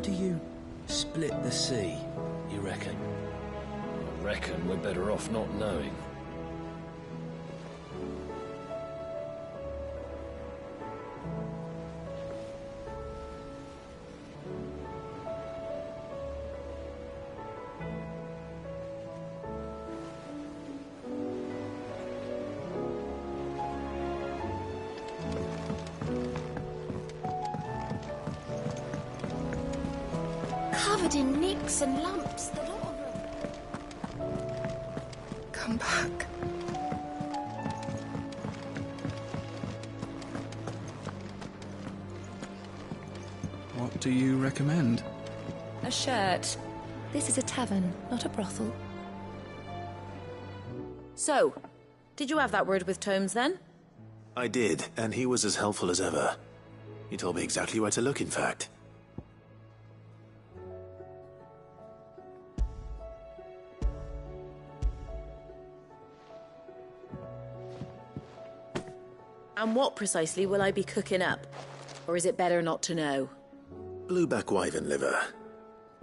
do you split the sea, you reckon? I reckon we're better off not knowing. Covered in nicks and lumps, the lot of them. Come back. What do you recommend? A shirt. This is a tavern, not a brothel. So, did you have that word with Tomes then? I did, and he was as helpful as ever. He told me exactly where to look, in fact. And what precisely will I be cooking up? Or is it better not to know? Blueback wyvern liver.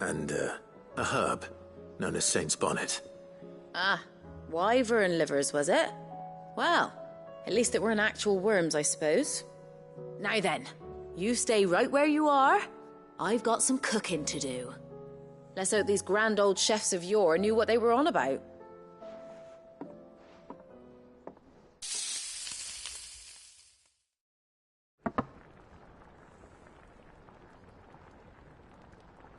And, a herb known as Saint's Bonnet. Ah, wyvern livers, was it? Well, at least it weren't actual worms, I suppose. Now then, you stay right where you are. I've got some cooking to do. Let's hope these grand old chefs of yore knew what they were on about.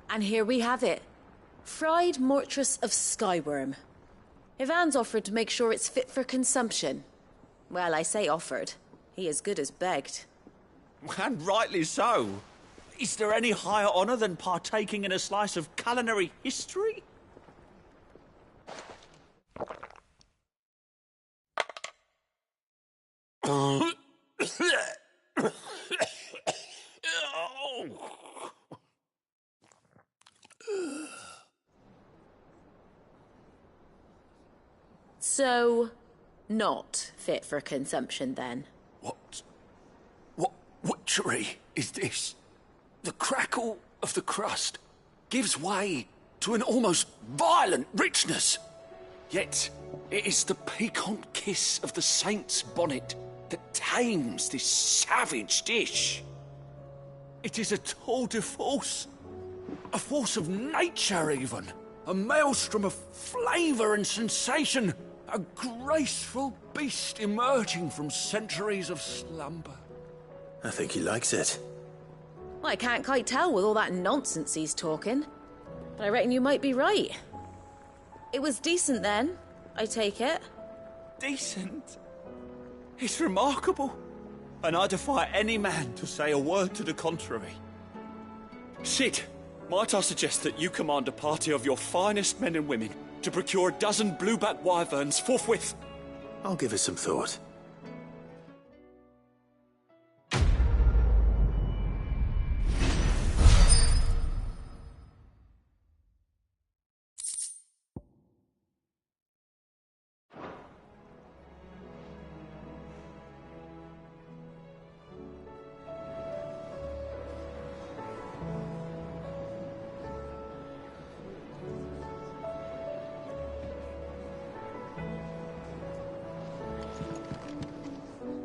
And here we have it. Fried mortress of skyworm. Ivan's offered to make sure it's fit for consumption. Well, I say offered. He as good as begged. And rightly so. Is there any higher honour than partaking in a slice of culinary history? So, not fit for consumption then? What witchery is this? The crackle of the crust gives way to an almost violent richness. Yet, it is the piquant kiss of the saint's bonnet that tames this savage dish. It is a tour de force. A force of nature, even. A maelstrom of flavour and sensation. A graceful beast emerging from centuries of slumber. I think he likes it. Well, I can't quite tell with all that nonsense he's talking. But I reckon you might be right. It was decent then, I take it. Decent? It's remarkable. And I defy any man to say a word to the contrary. Sid, might I suggest that you command a party of your finest men and women to procure a dozen blueback wyverns forthwith? I'll give it some thought.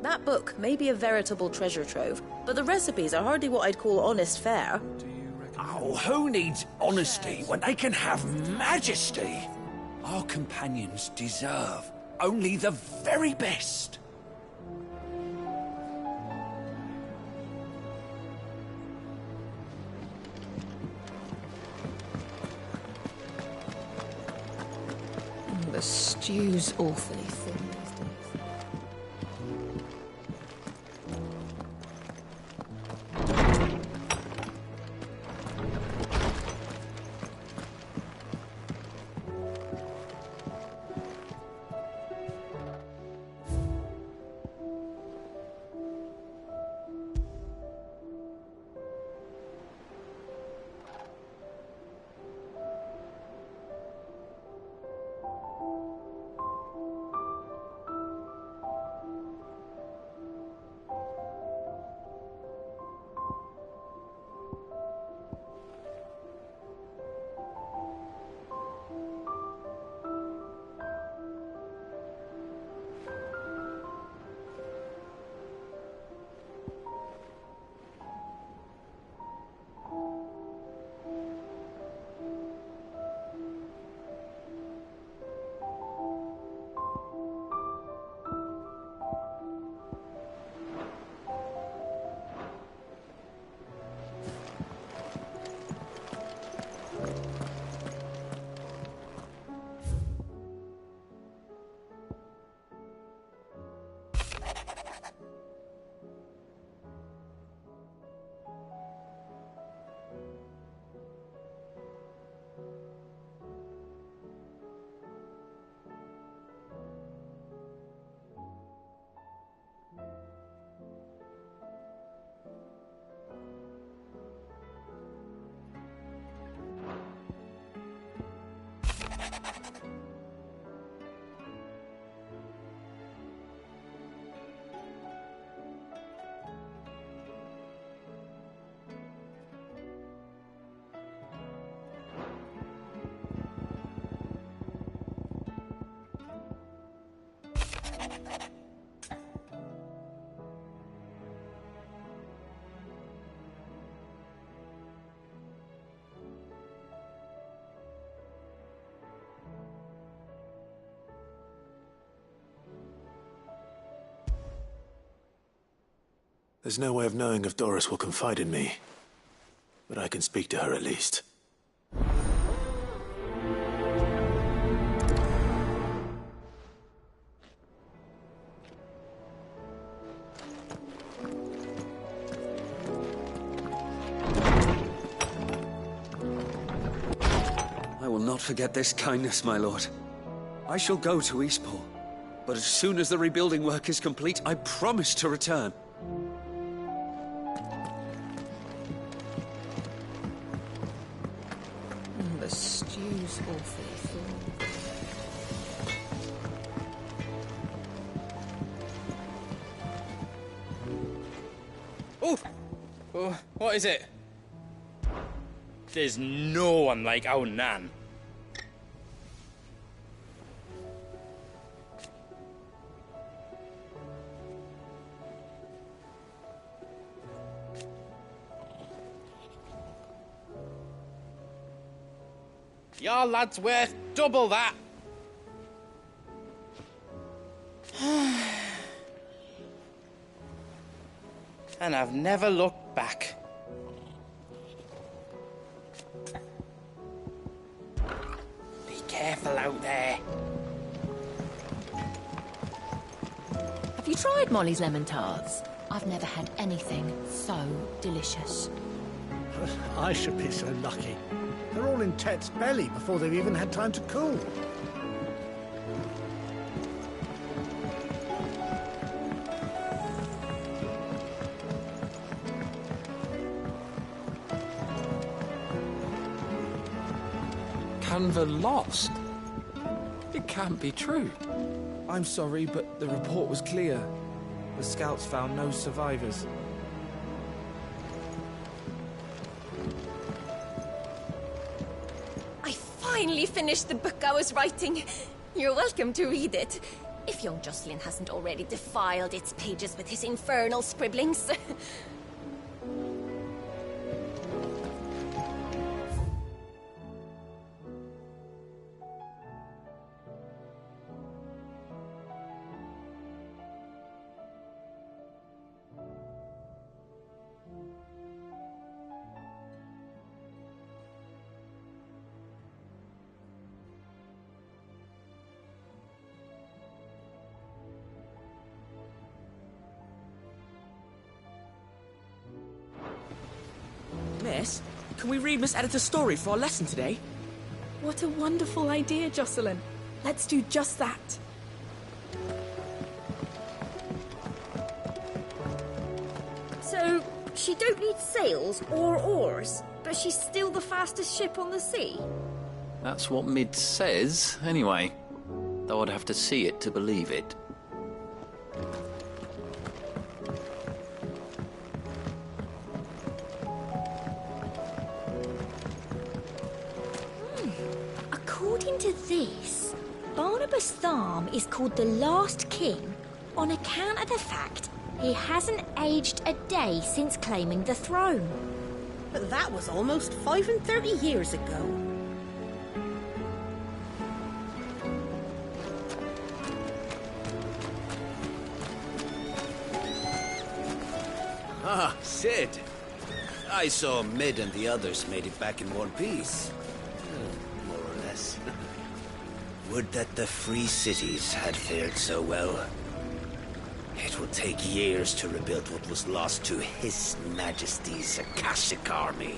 That book may be a veritable treasure trove, but the recipes are hardly what I'd call honest fare. Oh, who needs honesty when they can have majesty? Our companions deserve only the very best. The stew's awfully thin these days. There's no way of knowing if Doris will confide in me. But I can speak to her at least. I will not forget this kindness, my lord. I shall go to Eastport, but as soon as the rebuilding work is complete, I promise to return. The stew's awfully full. Oh, what is it? There's no one like our Nan. Your lad's worth double that. And I've never looked back. Be careful out there. Have you tried Molly's lemon tarts? I've never had anything so delicious. I should be so lucky. They're all in Tet's belly before they've even had time to cool. Canva lost? It can't be true. I'm sorry, but the report was clear. The scouts found no survivors. I finally finished the book I was writing. You're welcome to read it. If young Jocelyn hasn't already defiled its pages with his infernal scribblings. Miss, can we read Miss Editor's story for our lesson today? What a wonderful idea, Jocelyn. Let's do just that. So, she don't need sails or oars, but she's still the fastest ship on the sea? That's what Mid says, anyway. Though I'd have to see it to believe it. According to this, Barnabas Tharm is called the last king on account of the fact he hasn't aged a day since claiming the throne. But that was almost 35 years ago. Ah, Sid. I saw Mid and the others made it back in one piece. More or less. Would that the free cities had fared so well. It will take years to rebuild what was lost to His Majesty's Akashic army.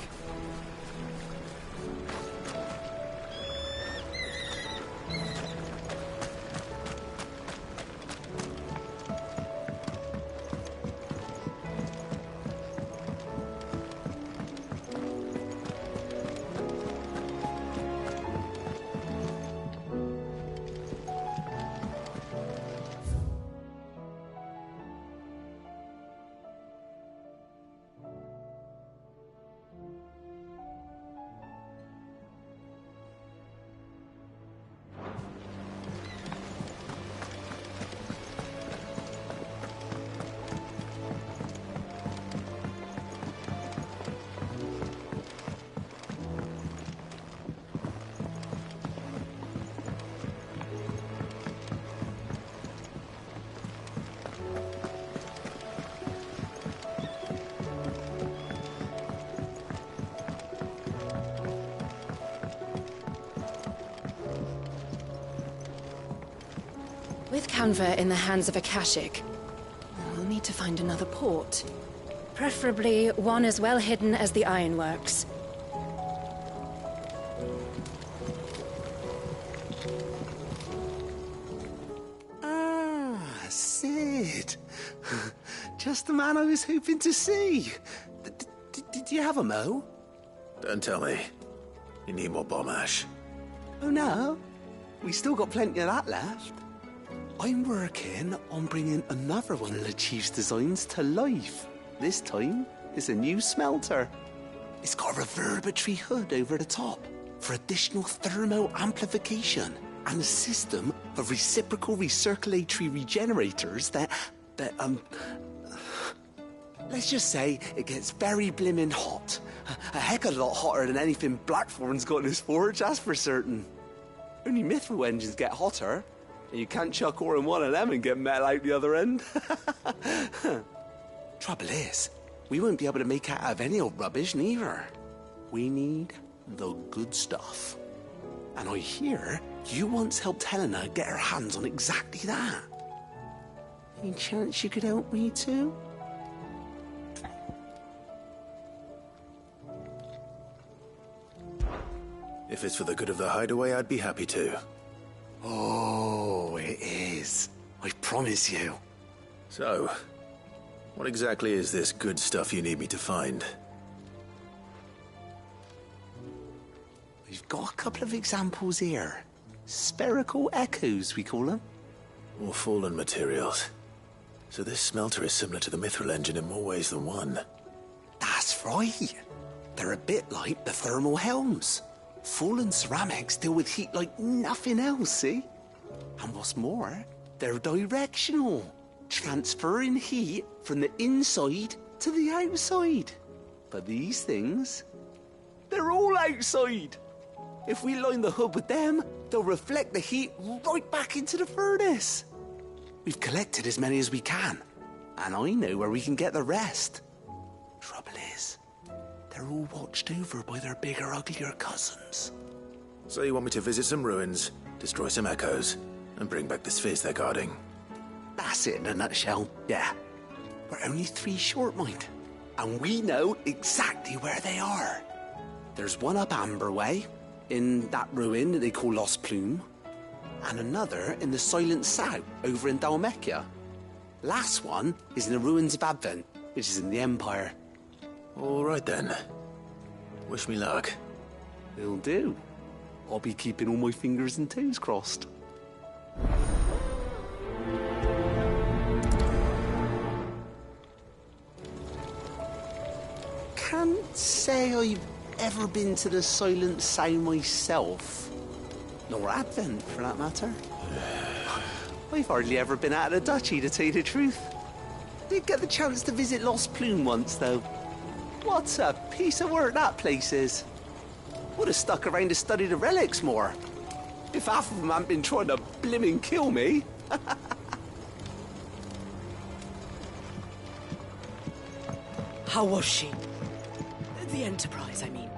With Canva in the hands of Akashic, we'll need to find another port. Preferably one as well hidden as the ironworks. Ah, Sid. Just the man I was hoping to see. Did you have a mo? Don't tell me. You need more bomb ash. Oh no, we still got plenty of that left. I'm working on bringing another one of the Chief's designs to life. This time, it's a new smelter. It's got a reverberatory hood over the top for additional thermal amplification and a system of reciprocal recirculatory regenerators that let's just say it gets very blimmin' hot. A heck of a lot hotter than anything Blackthorn's got in his forge, that's for certain. Only Mithril engines get hotter, and you can't chuck ore in one of them and get metal out the other end. Trouble is, we won't be able to make out of any old rubbish, neither. We need the good stuff. And I hear you once helped Helena get her hands on exactly that. Any chance you could help me too? If it's for the good of the hideaway, I'd be happy to. Oh, it is. I promise you. So, what exactly is this good stuff you need me to find? We've got a couple of examples here. Spherical echoes, we call them. More fallen materials. So this smelter is similar to the Mithril engine in more ways than one. That's right. They're a bit like the thermal helms. Fallen ceramics deal with heat like nothing else, see? And what's more, they're directional, transferring heat from the inside to the outside. But these things, they're all outside. If we line the hood with them, they'll reflect the heat right back into the furnace. We've collected as many as we can, and I know where we can get the rest. Trouble is, they're all watched over by their bigger, uglier cousins. So you want me to visit some ruins, destroy some echoes, and bring back this fizz they're guarding? That's it in a nutshell, yeah. We're only 3 short, mind. And we know exactly where they are. There's one up Amber Way, in that ruin that they call Lost Plume, and another in the Silent South, over in Dalmekia. Last one is in the ruins of Advent, which is in the Empire. All right then. Wish me luck. It'll do. I'll be keeping all my fingers and toes crossed. Can't say I've ever been to the Silent South myself. Nor Advent, for that matter. I've hardly ever been out of the duchy, to tell you the truth. Did get the chance to visit Lost Plume once, though. What a piece of work that place is. Would have stuck around to study the relics more. If half of them hadn't been trying to blimmin' kill me. How was she? The Enterprise, I mean.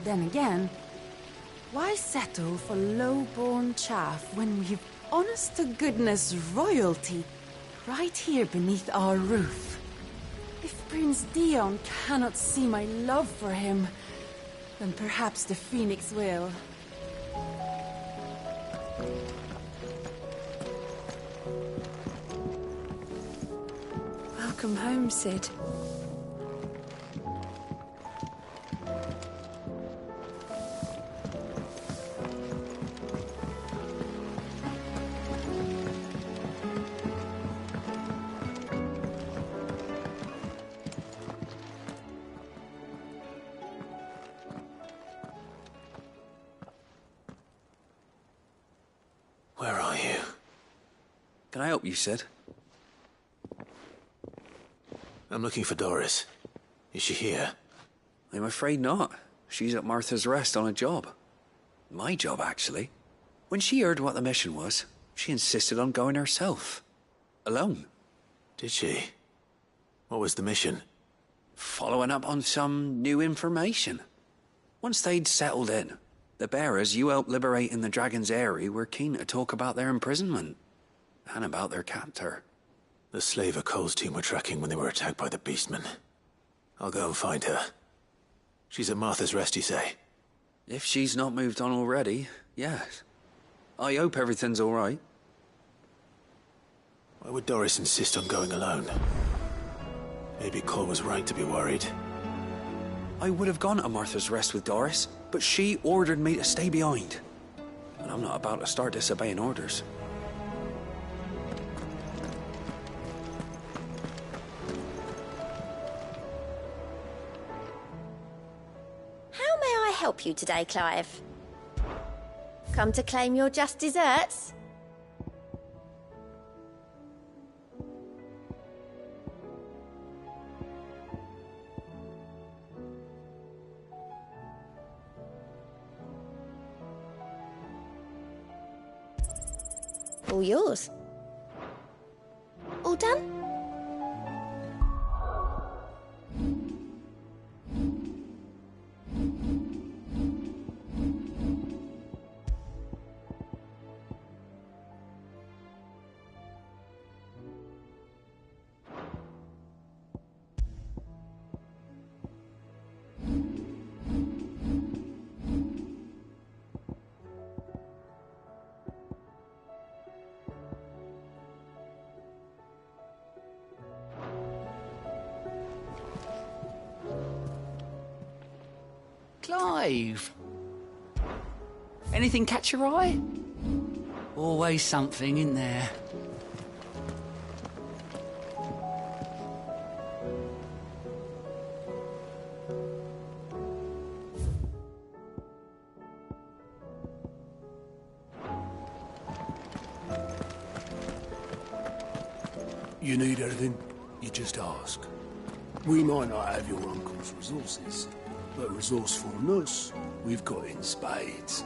Then again, why settle for low-born chaff when we've honest-to-goodness royalty right here beneath our roof? If Prince Dion cannot see my love for him, then perhaps the Phoenix will. Welcome home, Sid. Where are you? Can I help you, Sid? I'm looking for Doris. Is she here? I'm afraid not. She's at Martha's Rest on a job. My job, actually. When she heard what the mission was, She insisted on going herself. Alone. Did she? What was the mission? Following up on some new information. Once they'd settled in, the bearers you helped liberate in the Dragon's Eyrie were keen to talk about their imprisonment. And about their captor. The slaver Cole's team were tracking when they were attacked by the Beastmen. I'll go and find her. She's at Martha's Rest, you say? If she's not moved on already, yes. I hope everything's all right. Why would Doris insist on going alone? Maybe Cole was right to be worried. I would have gone to Martha's Rest with Doris, but she ordered me to stay behind. And I'm not about to start disobeying orders. How may I help you today, Clive? Come to claim your just desserts? All yours. All done? Clive! Anything catch your eye? Always something in there. You need anything, you just ask. We might not have your uncle's resources, but resourcefulness, we've got in spades.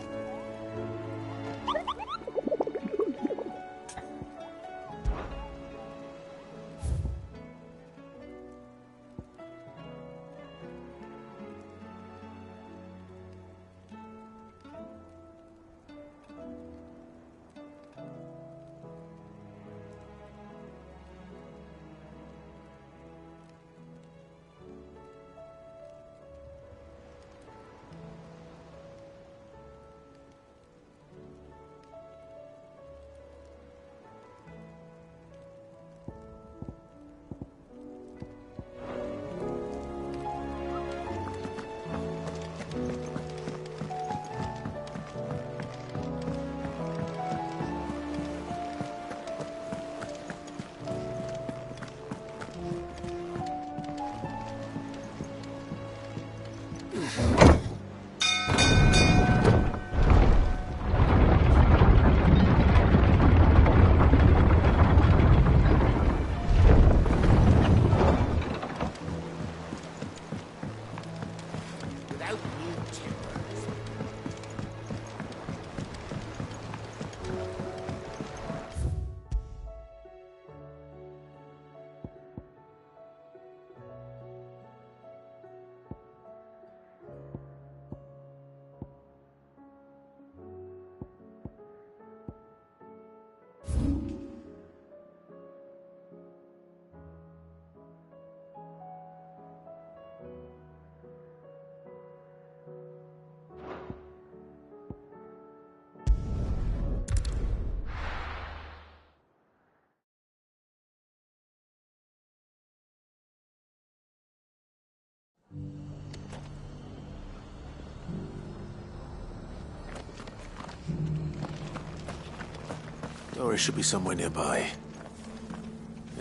Doris should be somewhere nearby.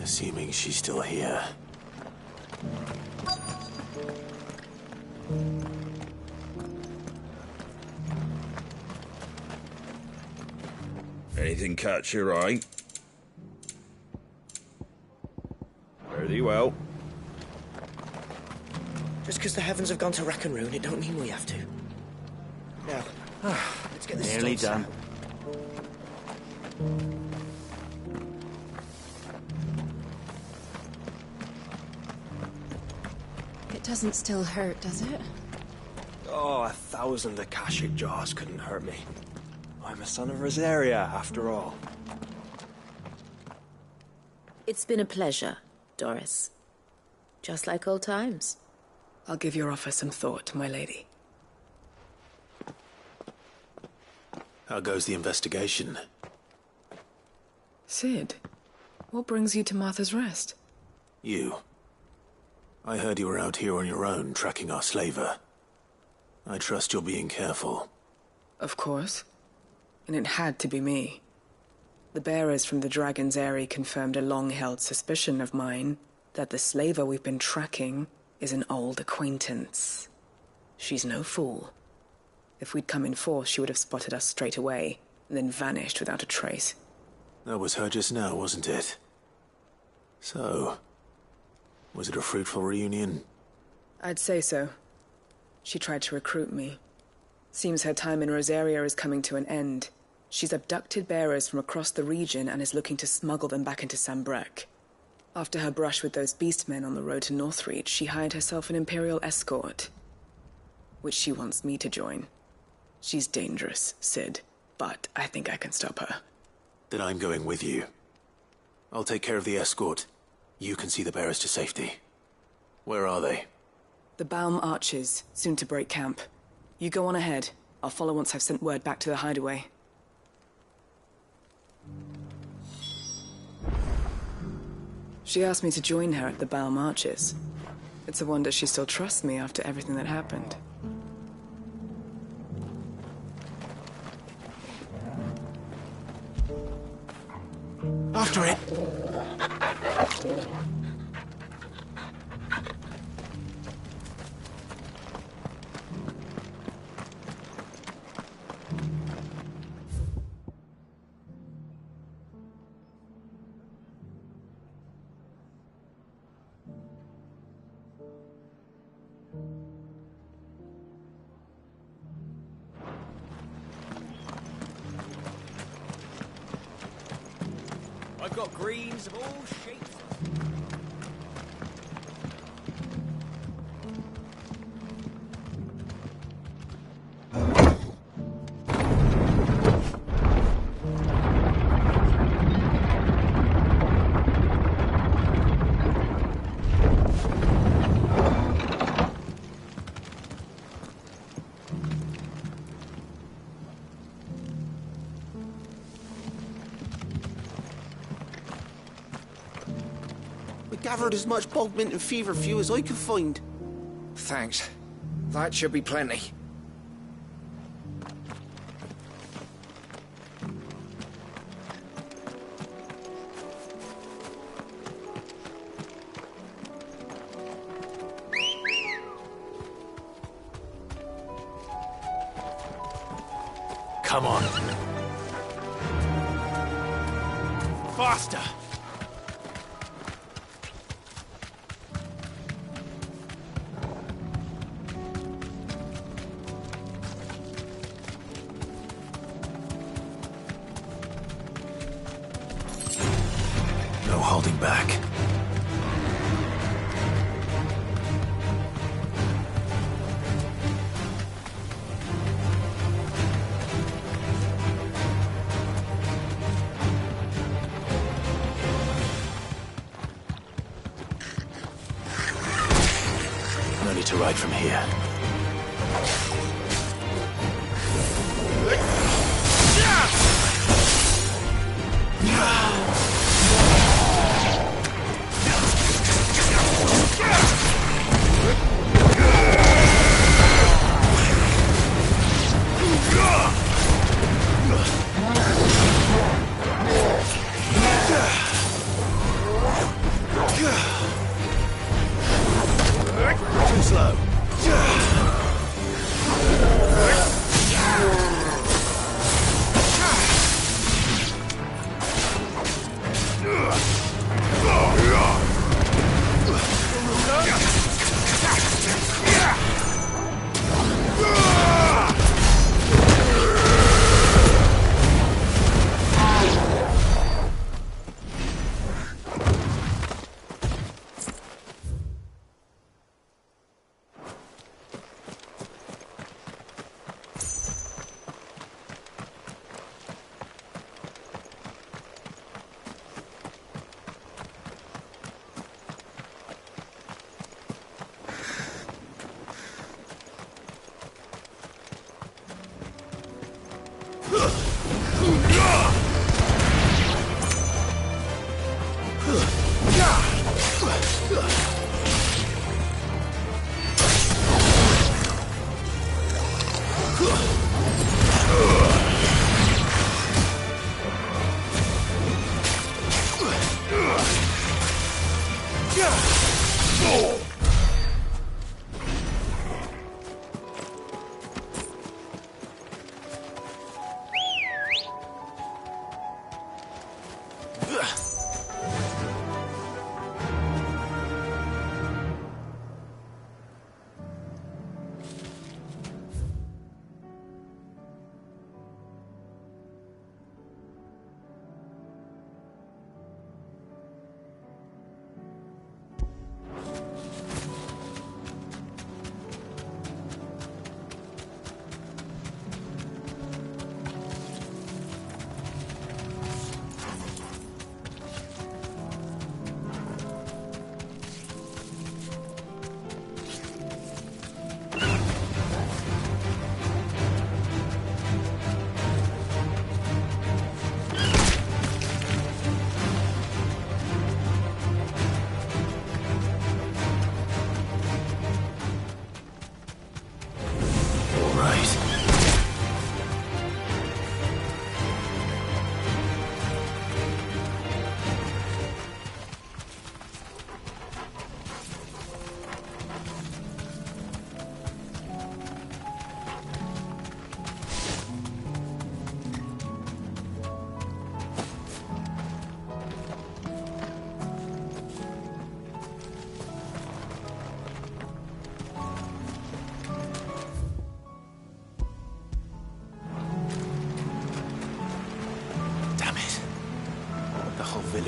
Assuming she's still here. Anything catch your eye? Very well. Just because the heavens have gone to rack and ruin, it don't mean we have to. Now, let's get this Nearly stone done. set. It doesn't still hurt, does it? Oh, 1,000 Akashic jars couldn't hurt me. I'm a son of Rosaria, after all. It's been a pleasure, Doris. Just like old times. I'll give your offer some thought, my lady. How goes the investigation? Sid, what brings you to Martha's Rest? You. I heard you were out here on your own, tracking our slaver. I trust you're being careful. Of course. And it had to be me. The bearers from the Dragon's Eyrie confirmed a long-held suspicion of mine that the slaver we've been tracking is an old acquaintance. She's no fool. If we'd come in force, she would have spotted us straight away, and then vanished without a trace. That was her just now, wasn't it? So, was it a fruitful reunion? I'd say so. She tried to recruit me. Seems her time in Rosaria is coming to an end. She's abducted bearers from across the region and is looking to smuggle them back into Sambrec. After her brush with those beastmen on the road to Northreach, she hired herself an Imperial escort, which she wants me to join. She's dangerous, Sid, but I think I can stop her. Then I'm going with you. I'll take care of the escort. You can see the bearers to safety. Where are they? The Baum Archers, soon to break camp. You go on ahead. I'll follow once I've sent word back to the hideaway. She asked me to join her at the Baum Archers. It's a wonder she still trusts me after everything that happened. After it! I've got greens of all shapes. Gathered as much bog mint and feverfew as I could find. Thanks. That should be plenty. Come on. Faster! No holding back. No need to ride from here. Too slow.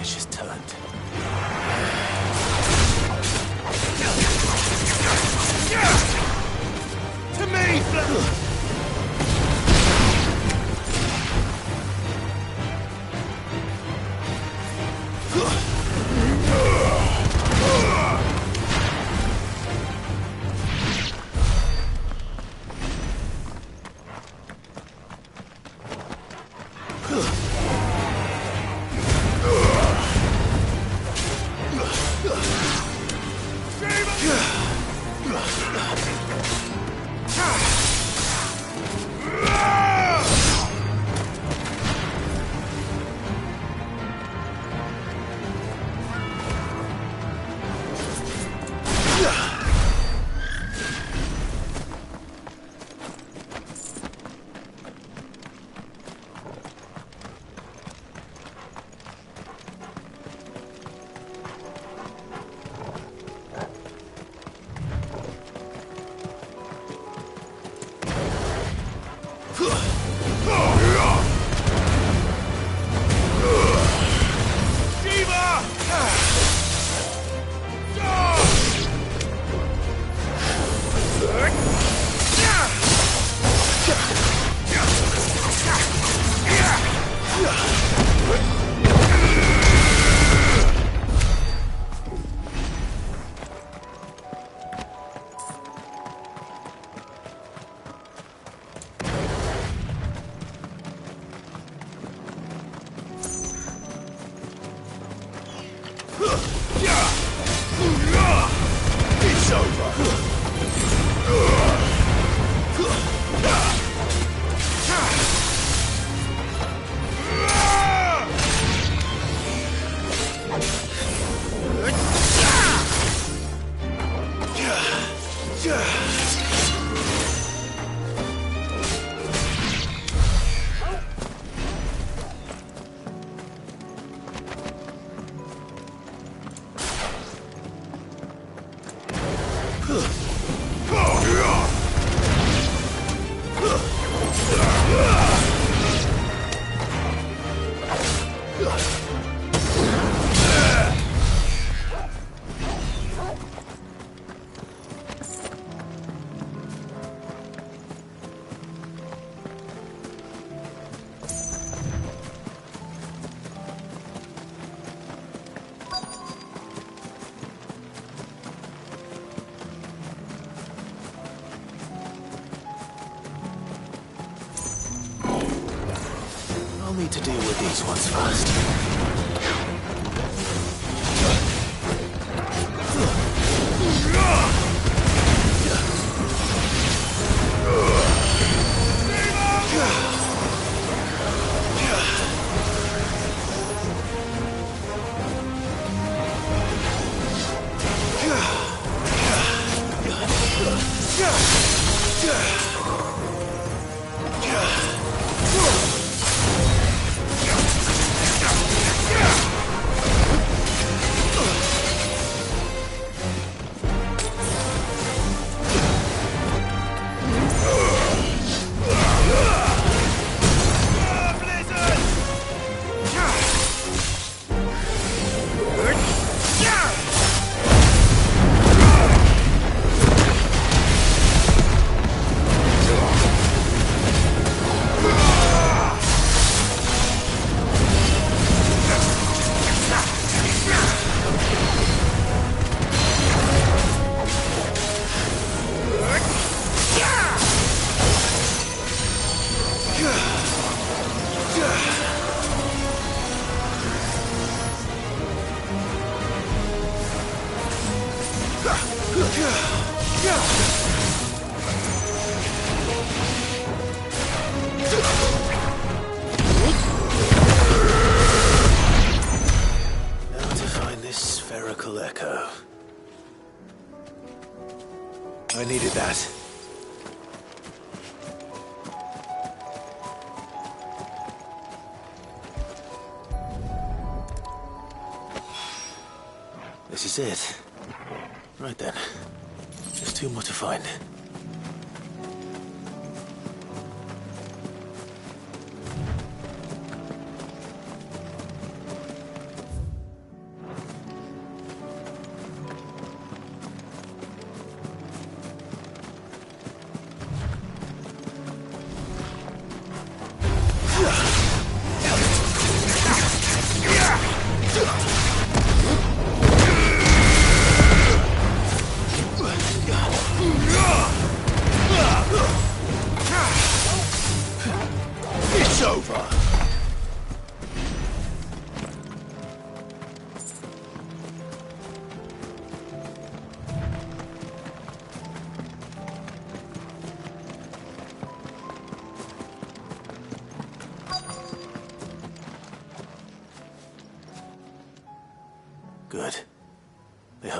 village has turned. To me, it's over. I'll need to deal with these ones first. I needed that. This is it. Right then. There's two more to find.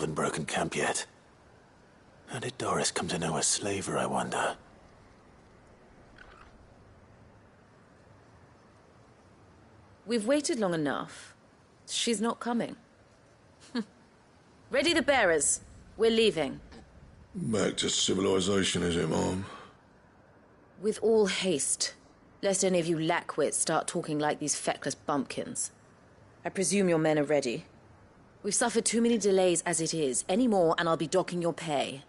haven't broken camp yet. How did Doris come to know a slaver, I wonder? We've waited long enough. She's not coming. Ready the bearers. We're leaving. Back to civilization, is it, Mom? With all haste, lest any of you lackwits start talking like these feckless bumpkins. I presume your men are ready. We've suffered too many delays as it is. Any more and I'll be docking your pay.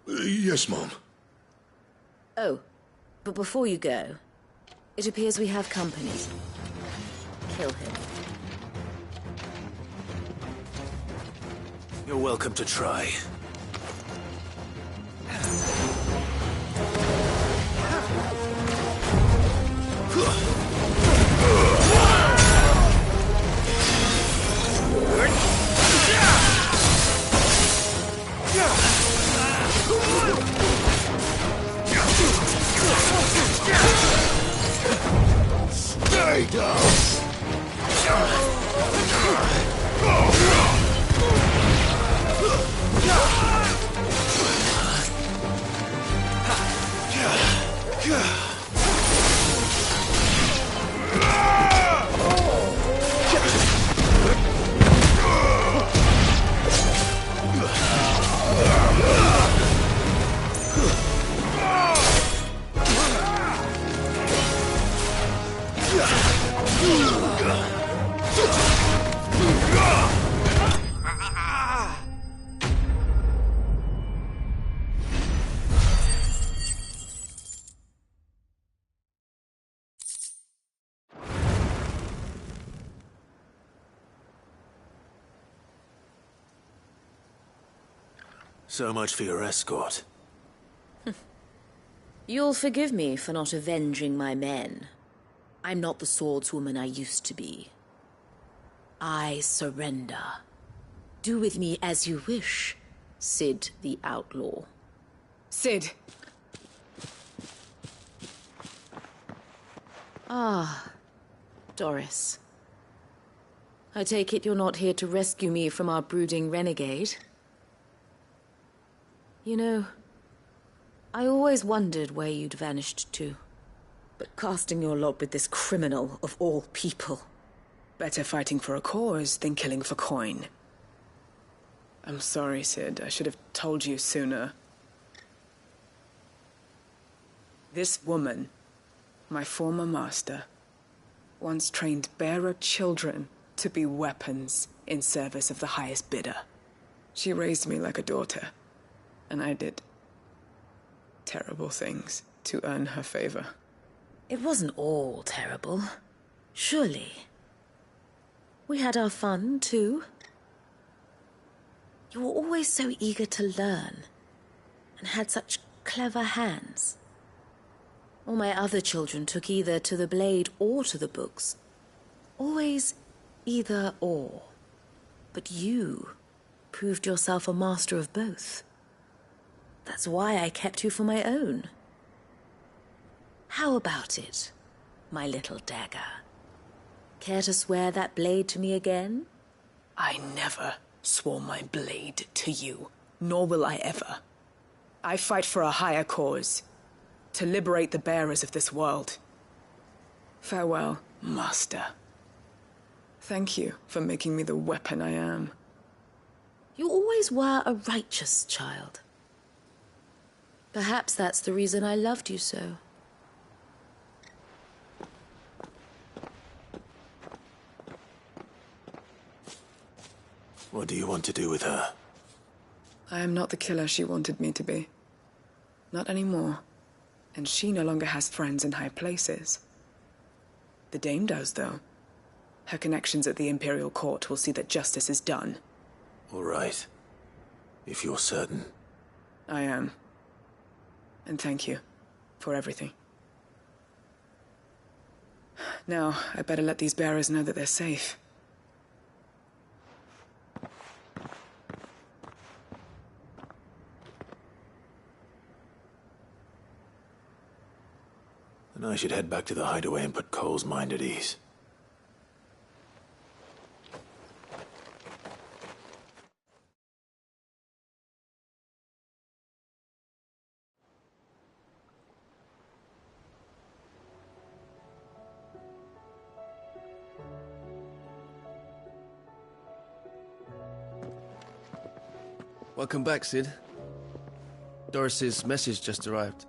Yes, Mom. Oh, but before you go, it appears we have company. Kill him. You're welcome to try. Stay down! So much for your escort. You'll forgive me for not avenging my men. I'm not the swordswoman I used to be. I surrender. Do with me as you wish, Sid the Outlaw. Sid! Ah, Doris. I take it you're not here to rescue me from our brooding renegade? You know, I always wondered where you'd vanished to. But casting your lot with this criminal of all people... Better fighting for a cause than killing for coin. I'm sorry, Sid. I should have told you sooner. This woman, my former master, once trained bearer children to be weapons in service of the highest bidder. She raised me like a daughter, and I did terrible things to earn her favor. It wasn't all terrible, surely. We had our fun, too. You were always so eager to learn, and had such clever hands. All my other children took either to the blade or to the books. Always either or. But you proved yourself a master of both. That's why I kept you for my own. How about it, my little dagger? Care to swear that blade to me again? I never swore my blade to you, nor will I ever. I fight for a higher cause, to liberate the bearers of this world. Farewell, Master. Thank you for making me the weapon I am. You always were a righteous child. Perhaps that's the reason I loved you so. What do you want to do with her? I am not the killer she wanted me to be. Not anymore. And she no longer has friends in high places. The Dame does, though. Her connections at the Imperial Court will see that justice is done. All right. If you're certain. I am. And thank you for everything. Now, I better let these bearers know that they're safe. Then I should head back to the hideaway and put Cole's mind at ease. Welcome back, Sid. Doris's message just arrived.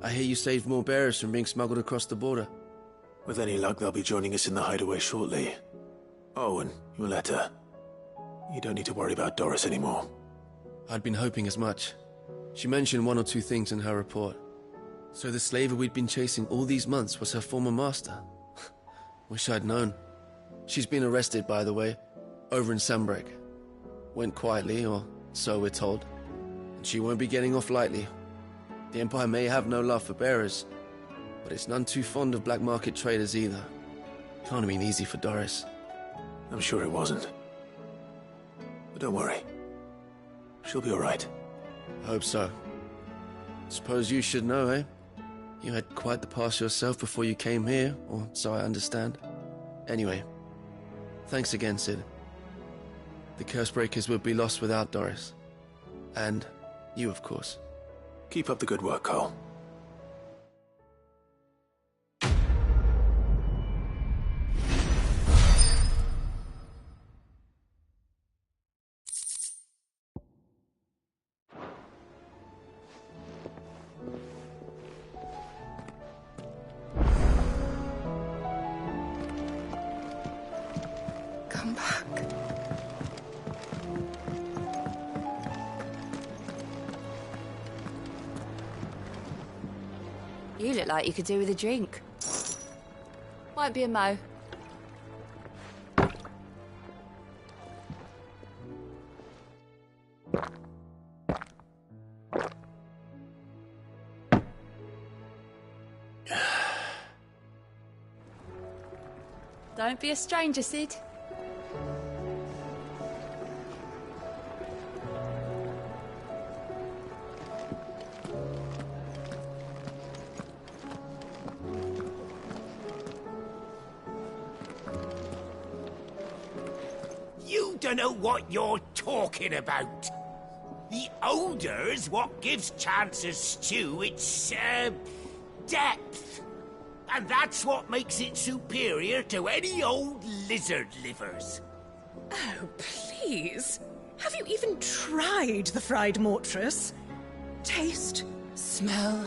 I hear you saved more bearers from being smuggled across the border. With any luck, they'll be joining us in the hideaway shortly. Oh, and your letter. You don't need to worry about Doris anymore. I'd been hoping as much. She mentioned one or two things in her report. So the slaver we'd been chasing all these months was her former master. Wish I'd known. She's been arrested, by the way, over in Sambrek. Went quietly, or so we're told. And she won't be getting off lightly. The Empire may have no love for bearers, but it's none too fond of black market traders either. Can't have been easy for Doris. I'm sure it wasn't. But don't worry. She'll be all right. I hope so. Suppose you should know, eh? You had quite the past yourself before you came here, or so I understand. Anyway, thanks again, Sid. The Cursebreakers would be lost without Doris. And you, of course. Keep up the good work, Cole. Come back. You look like you could do with a drink. Might be a mo. Don't be a stranger, Sid. You don't know what you're talking about. The odor's what gives Chance's stew its, depth. And that's what makes it superior to any old lizard livers. Oh, please. Have you even tried the fried mortress? Taste, smell,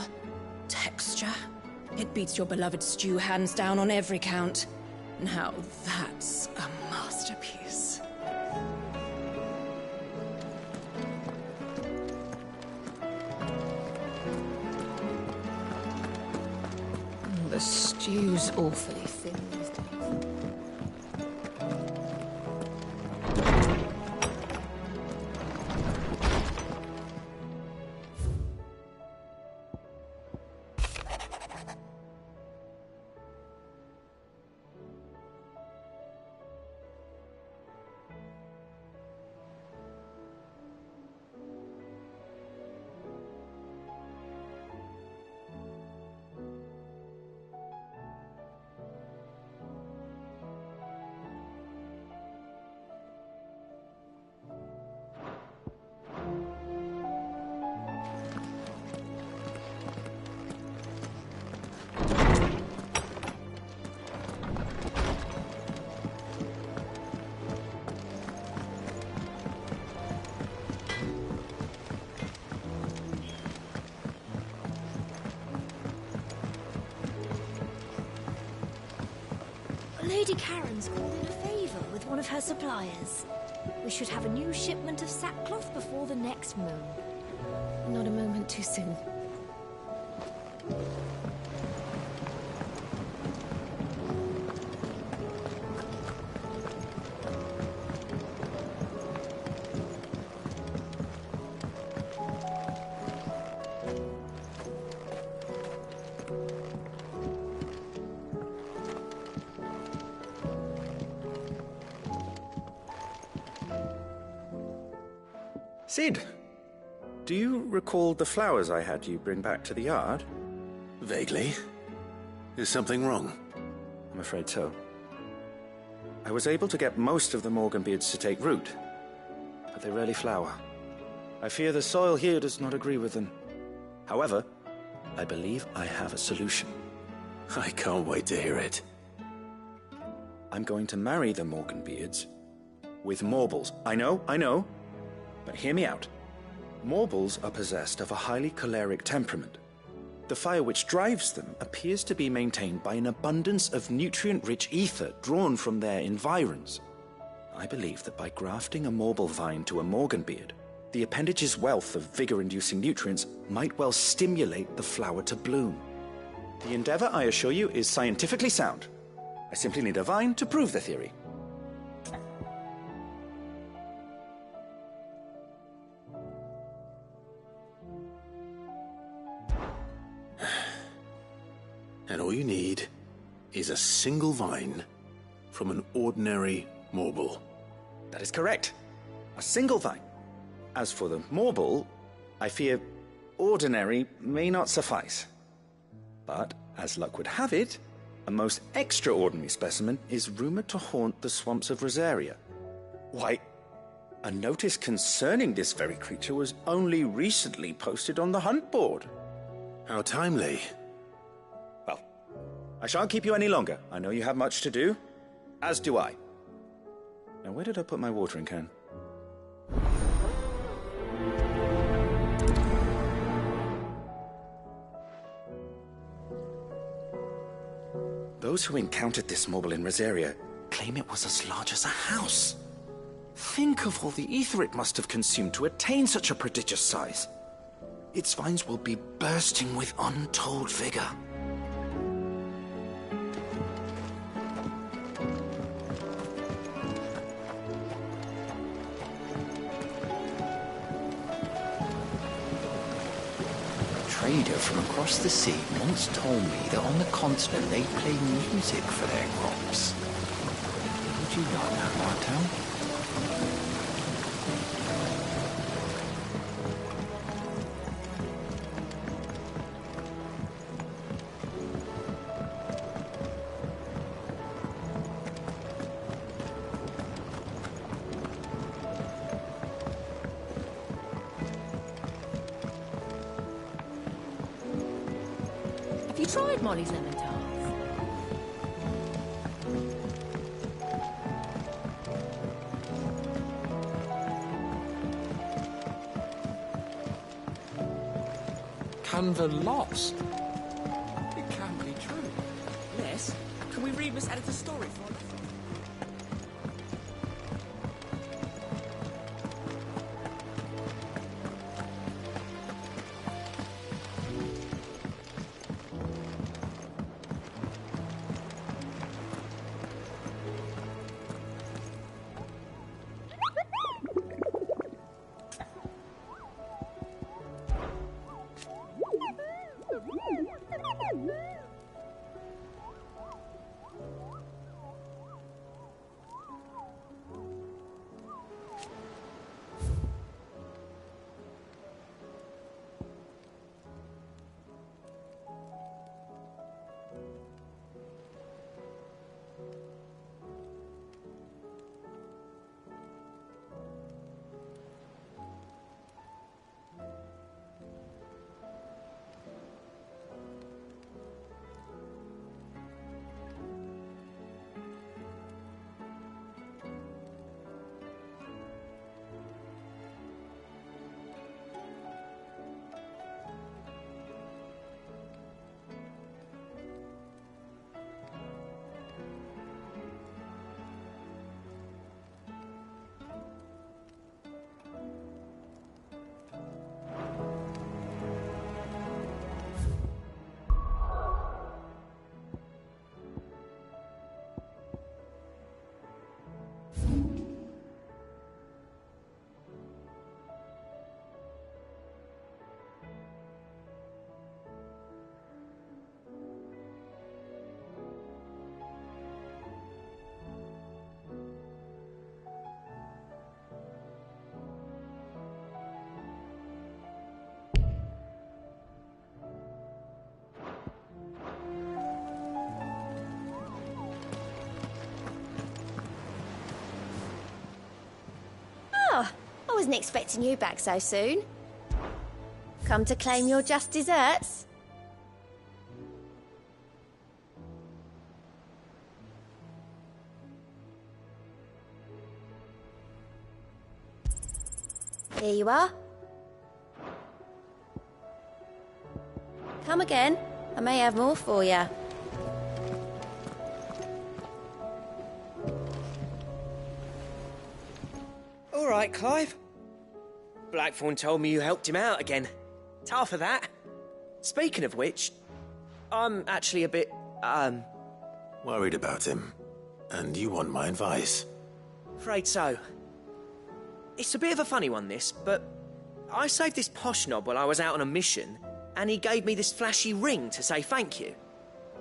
texture. It beats your beloved stew hands down on every count. Now that's a masterpiece. The stew's awfully thin these days. Lady Karen's called in a favour with one of her suppliers. We should have a new shipment of sackcloth before the next moon. Not a moment too soon. Sid, do you recall the flowers I had you bring back to the yard? Vaguely. Is something wrong? I'm afraid so. I was able to get most of the Morganbeards to take root, but they rarely flower. I fear the soil here does not agree with them. However, I believe I have a solution. I can't wait to hear it. I'm going to marry the Morganbeards with Morbles. I know, but hear me out. Morbles are possessed of a highly choleric temperament. The fire which drives them appears to be maintained by an abundance of nutrient-rich ether drawn from their environs. I believe that by grafting a Morble vine to a Morganbeard, the appendage's wealth of vigor-inducing nutrients might well stimulate the flower to bloom. The endeavor, I assure you, is scientifically sound. I simply need a vine to prove the theory. And all you need is a single vine from an ordinary Morble. That is correct. A single vine. As for the Morble, I fear ordinary may not suffice. But, as luck would have it, a most extraordinary specimen is rumored to haunt the swamps of Rosaria. Why, a notice concerning this very creature was only recently posted on the hunt board. How timely. Well, I shan't keep you any longer. I know you have much to do, as do I. Now, where did I put my watering can? Those who encountered this Morble in Rosaria claim it was as large as a house. Think of all the ether it must have consumed to attain such a prodigious size. Its vines will be bursting with untold vigor. A trader from across the sea once told me that on the continent they play music for their crops. Would you like that, Martel? Have you tried Molly's lemon tarts? Canva lost? It can't be true. Les, can we read Miss Editor's story for us? Oh, I wasn't expecting you back so soon. Come to claim your just desserts? Here you are. Come again. I may have more for you. All right, Clive. Blackthorn told me you helped him out again. Tough for that. Speaking of which, I'm actually a bit, Worried about him. And you want my advice? afraid so. It's a bit of a funny one, this, but I saved this posh knob while I was out on a mission, and he gave me this flashy ring to say thank you.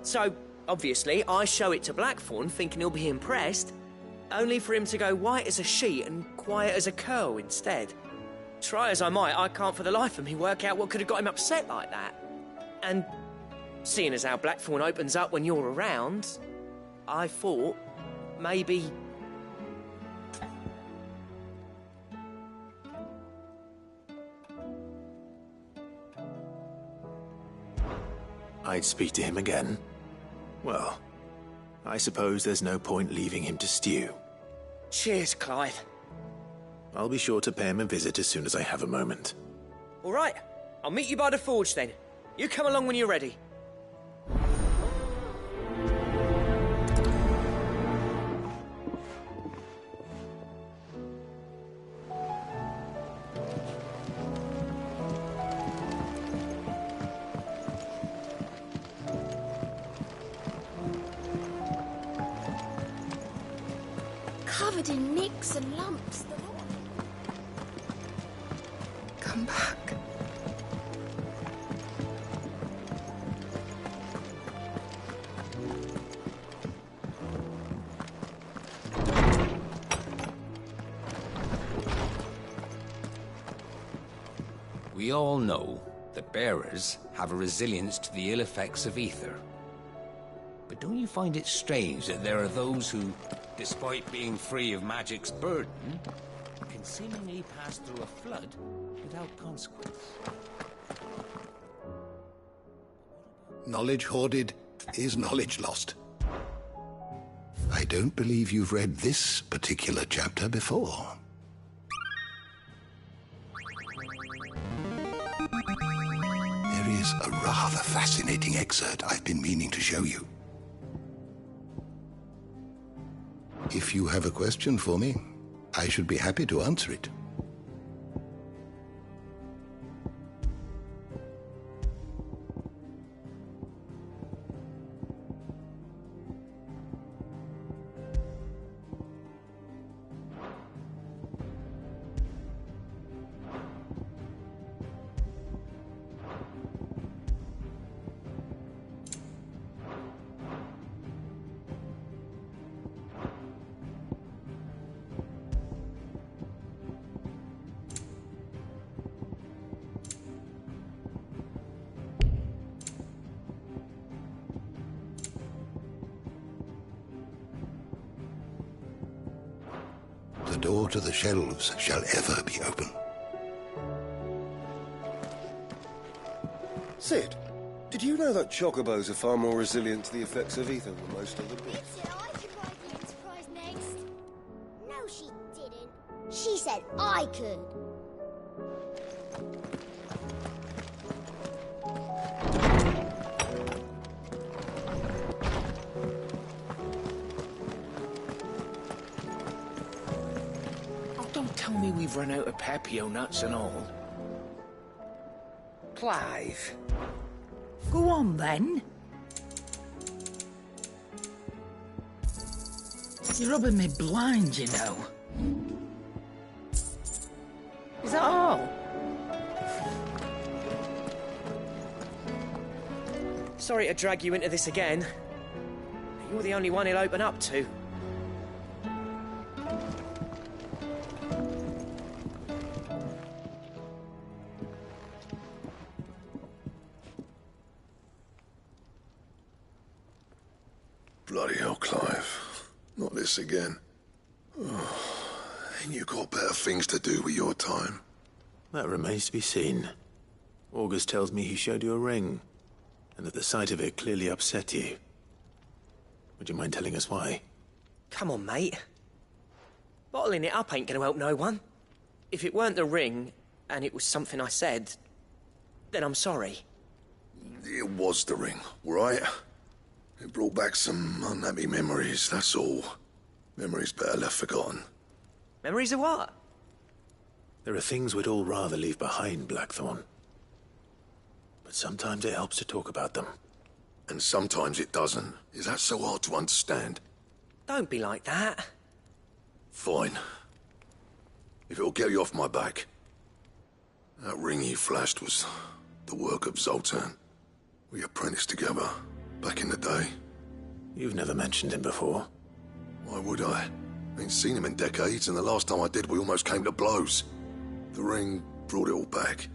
So, obviously, I show it to Blackthorn, thinking he'll be impressed, only for him to go white as a sheet and quiet as a curl instead. Try as I might, I can't for the life of me work out what could have got him upset like that. And seeing as how Blackthorn opens up when you're around, I thought maybe... I'd speak to him again. Well, I suppose there's no point leaving him to stew. Cheers, Clive. I'll be sure to pay him a visit as soon as I have a moment. All right, I'll meet you by the forge then. You come along when you're ready. Covered in nicks and lumps. Come back. We all know that bearers have a resilience to the ill effects of ether. But don't you find it strange that there are those who, despite being free of magic's burden, can seemingly pass through a flood without consequence? Knowledge hoarded is knowledge lost. I don't believe you've read this particular chapter before. There is a rather fascinating excerpt I've been meaning to show you. If you have a question for me, I should be happy to answer it. The door to the shelves shall ever be open. Sid, did you know that chocobos are far more resilient to the effects of ether than most other beasts? Said I could ride the Enterprise next. No, she didn't. She said I could. Don't tell me we've run out of Papio nuts and all. Clive. Go on, then. You're rubbing me blind, you know. Is that all? Sorry to drag you into this again. You're the only one he'll open up to. Bloody hell, Clive. Not this again. Oh, ain't you got better things to do with your time? That remains to be seen. August tells me he showed you a ring, and that the sight of it clearly upset you. Would you mind telling us why? Come on, mate. Bottling it up ain't gonna help no one. If it weren't the ring, and it was something I said, then I'm sorry. It It was the ring, right? It brought back some unhappy memories, that's all. Memories better left forgotten. Memories of what? There are things we'd all rather leave behind, Blackthorn. But sometimes it helps to talk about them. And sometimes it doesn't. Is that so hard to understand? Don't be like that. Fine. If it'll get you off my back. That ring you flashed was the work of Zoltan. We apprenticed together, back in the day. You've never mentioned him before. Why would I? Ain't seen him in decades, and the last time I did, we almost came to blows. The ring brought it all back.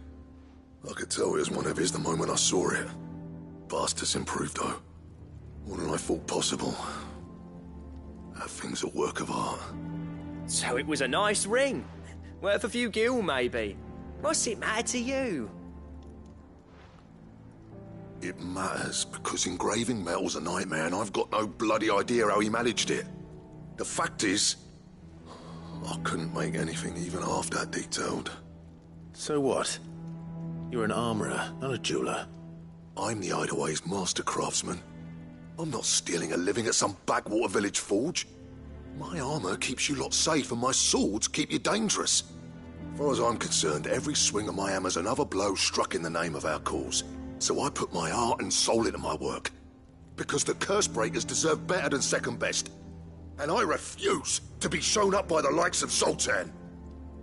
I could tell it was one of his the moment I saw it. Vast has improved, though. More than I thought possible. That thing's a work of art. So it was a nice ring. Worth a few gil, maybe. What's it matter to you? It matters because engraving metal's a nightmare, and I've got no bloody idea how he managed it. The fact is, I couldn't make anything even half that detailed. So what? You're an armorer, not a jeweler. I'm the Idaway's master craftsman. I'm not stealing a living at some backwater village forge. My armor keeps you lot safe, and my swords keep you dangerous. As far as I'm concerned, every swing of my hammer's another blow struck in the name of our cause. So I put my heart and soul into my work. Because the curse breakers deserve better than second best. And I refuse to be shown up by the likes of Zoltan.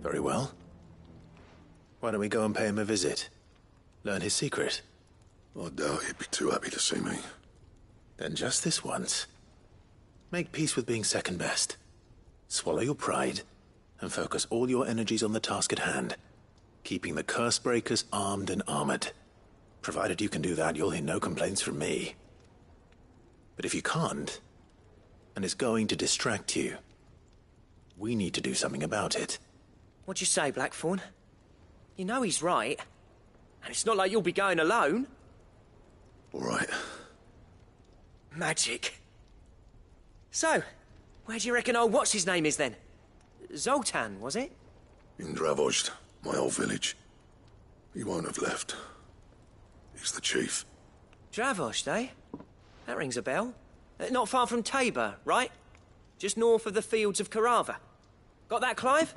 Very well. Why don't we go and pay him a visit? Learn his secret. I doubt he'd be too happy to see me. Then just this once. Make peace with being second best. Swallow your pride, and focus all your energies on the task at hand. Keeping the curse breakers armed and armored. Provided you can do that, you'll hear no complaints from me. But if you can't, and it's going to distract you, we need to do something about it. What'd you say, Blackthorn? You know he's right. And it's not like you'll be going alone. All right. Magic. So, where do you reckon old what's-his-name is then? Zoltan, was it? In Dravozd, my old village. He won't have left. He's the chief. Dravozd, eh? That rings a bell. Not far from Tabor, right? Just north of the fields of Carava. Got that, Clive?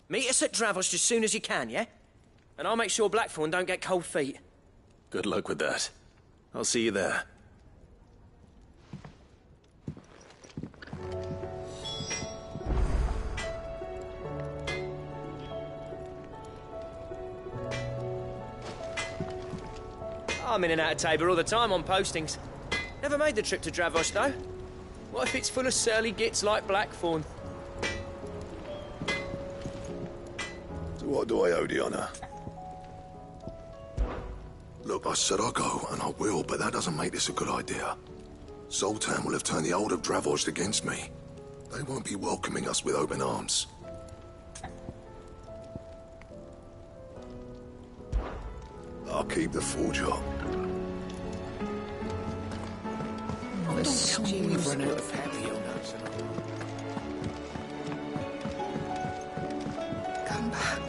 Meet us at Dravozd as soon as you can, yeah? And I'll make sure Blackthorn don't get cold feet. Good luck with that. I'll see you there. I'm in and out of Tabor all the time on postings. Never made the trip to Dravozd, though. What if it's full of surly gits like Blackthorn? So what do I owe the honour? Look, I said I'll go, and I will, but that doesn't make this a good idea. Zoltan will have turned the old of Dravozd against me. They won't be welcoming us with open arms. I'll keep the forge up. Don't tell me we've run out of papio nuts. Come back.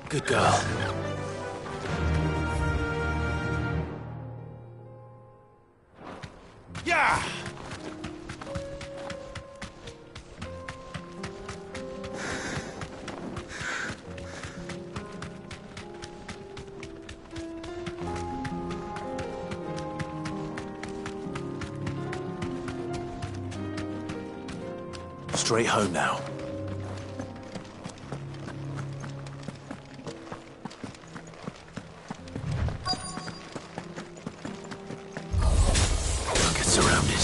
Good girl. Yeah! straight home now. Don't get surrounded.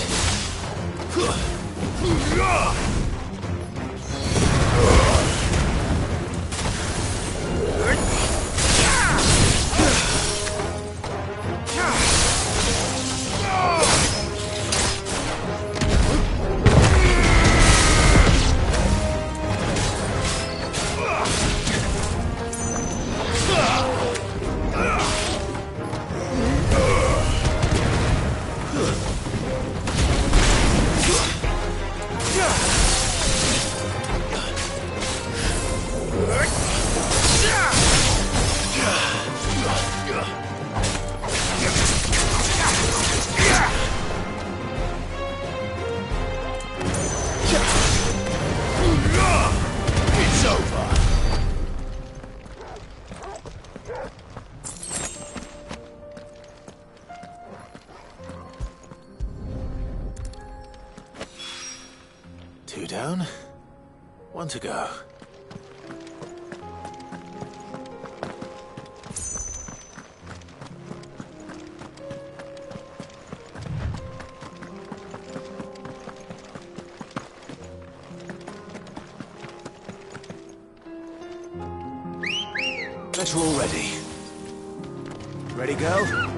It's over. Two down, one to go. Better already. Ready, go?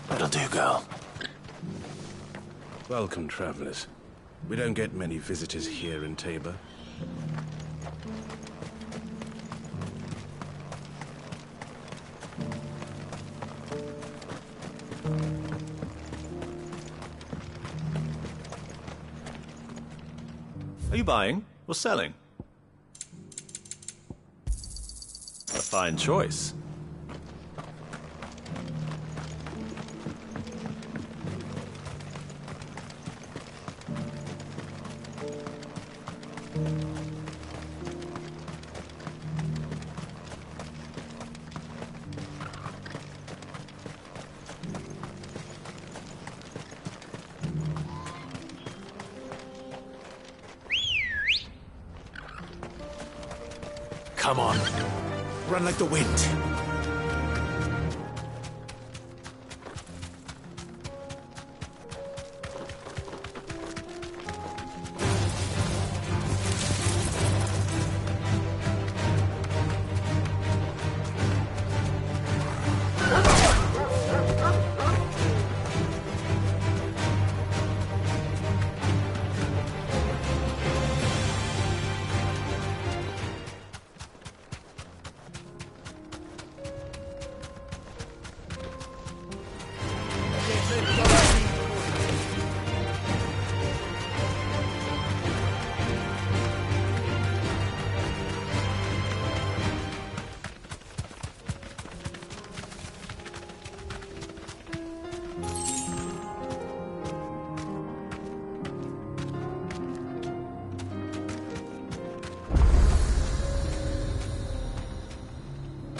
That'll do, girl. Welcome, travelers. We don't get many visitors here in Tabor. Are you buying or selling? A fine choice. Come on. Run like the wind.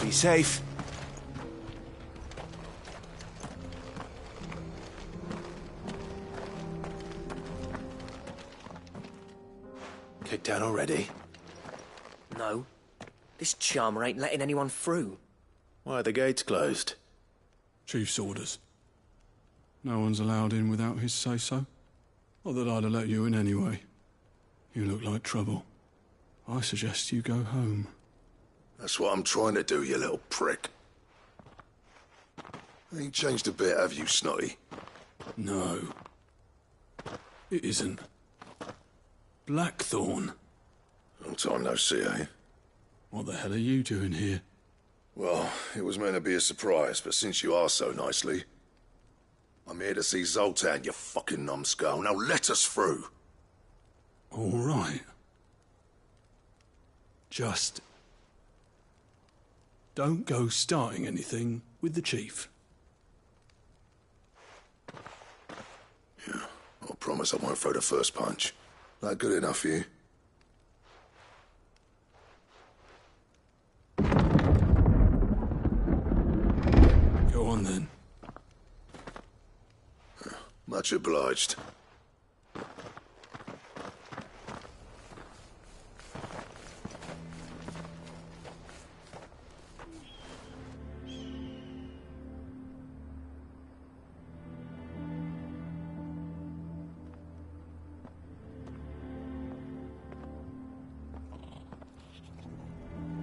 Be safe. Kicked out already? No. This charmer ain't letting anyone through. Why are the gates closed? Chief's orders. No one's allowed in without his say-so. Not that I'd have let you in anyway. You look like trouble. I suggest you go home. That's what I'm trying to do, you little prick. Ain't changed a bit, have you, Snotty? No. It isn't. Blackthorn. Long time no see, eh? What the hell are you doing here? Well, it was meant to be a surprise, but since you are so nicely, I'm here to see Zoltan, you fucking numbskull. Now let us through. All right. Just don't go starting anything with the chief. Yeah, I promise I won't throw the first punch. That good enough for you? Go on then. Much obliged.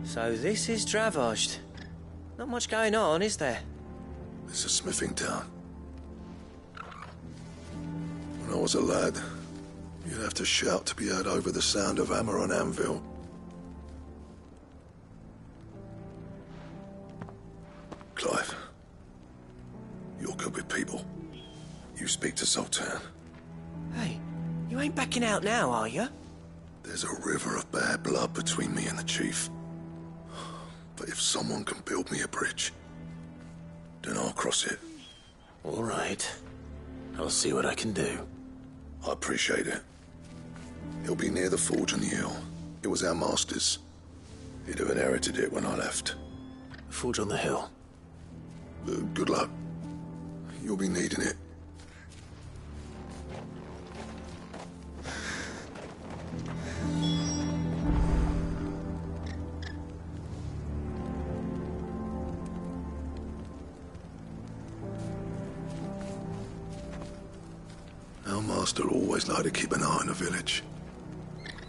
So this is Dravaged. Not much going on, is there? It's a smithing town. When I was a lad, you'd have to shout to be heard over the sound of hammer on anvil. Clive, you're good with people. You speak to Zoltan. Hey, you ain't backing out now, are you? There's a river of bad blood between me and the chief. But if someone can build me a bridge, then I'll cross it. All right. I'll see what I can do. I appreciate it. It'll be near the forge on the hill. It was our master's. He'd have inherited it when I left. Forge on the hill. Good luck. You'll be needing it. Our master always liked to keep an eye on the village.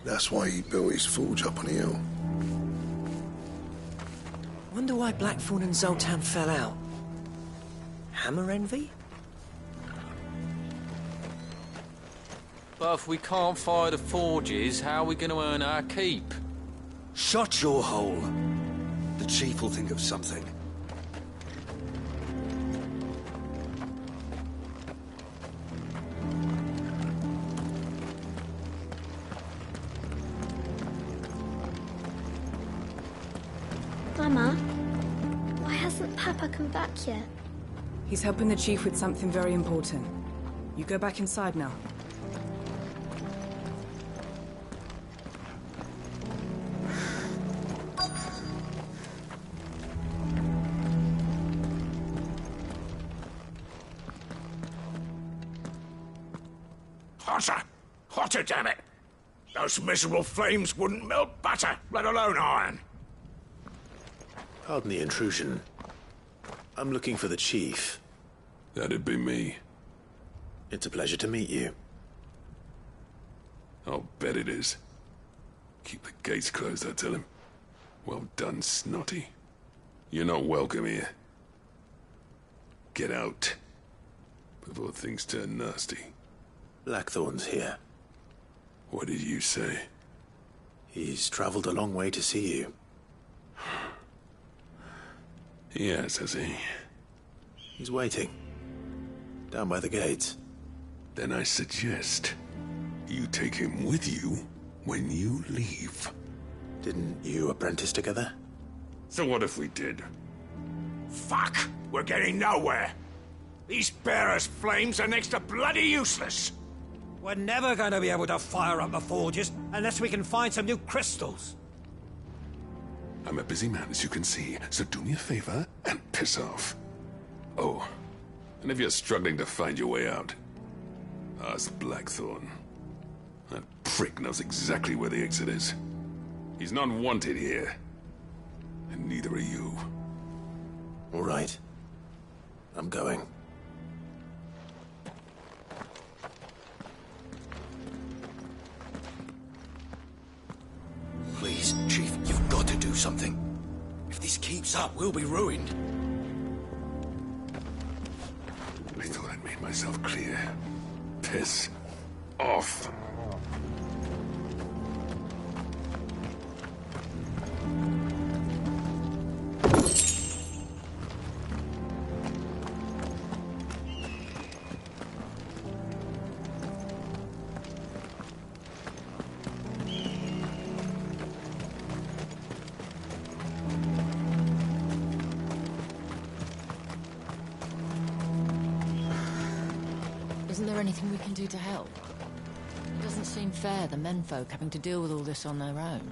That's why he built his forge up on the hill. Wonder why Blackthorn and Zoltan fell out. Hammer envy? But if we can't fire the forges, how are we going to earn our keep? Shut your hole. The chief will think of something. Mama, why hasn't Papa come back yet? He's helping the chief with something very important. You go back inside now. Hotter! Hotter, damn it! Those miserable flames wouldn't melt butter, let alone iron. Pardon the intrusion. I'm looking for the chief. That'd be me. It's a pleasure to meet you. I'll bet it is. Keep the gates closed, I tell him. Well done, Snotty. You're not welcome here. Get out. Before things turn nasty. Blackthorn's here. What did you say? He's traveled a long way to see you. Yes, has he? He's waiting. Down by the gates. Then I suggest you take him with you when you leave. Didn't you apprentice together? So what if we did? Fuck! We're getting nowhere! These bearers' flames are next to bloody useless! We're never going to be able to fire up the forges unless we can find some new crystals. I'm a busy man, as you can see, so do me a favor and piss off. Oh, and if you're struggling to find your way out, ask Blackthorn. That prick knows exactly where the exit is. He's not wanted here. And neither are you. All right. I'm going. Please, Chief, you've got to do something. If this keeps up, we'll be ruined. I thought I'd made myself clear. Piss off. Isn't there anything we can do to help? It doesn't seem fair, the menfolk having to deal with all this on their own.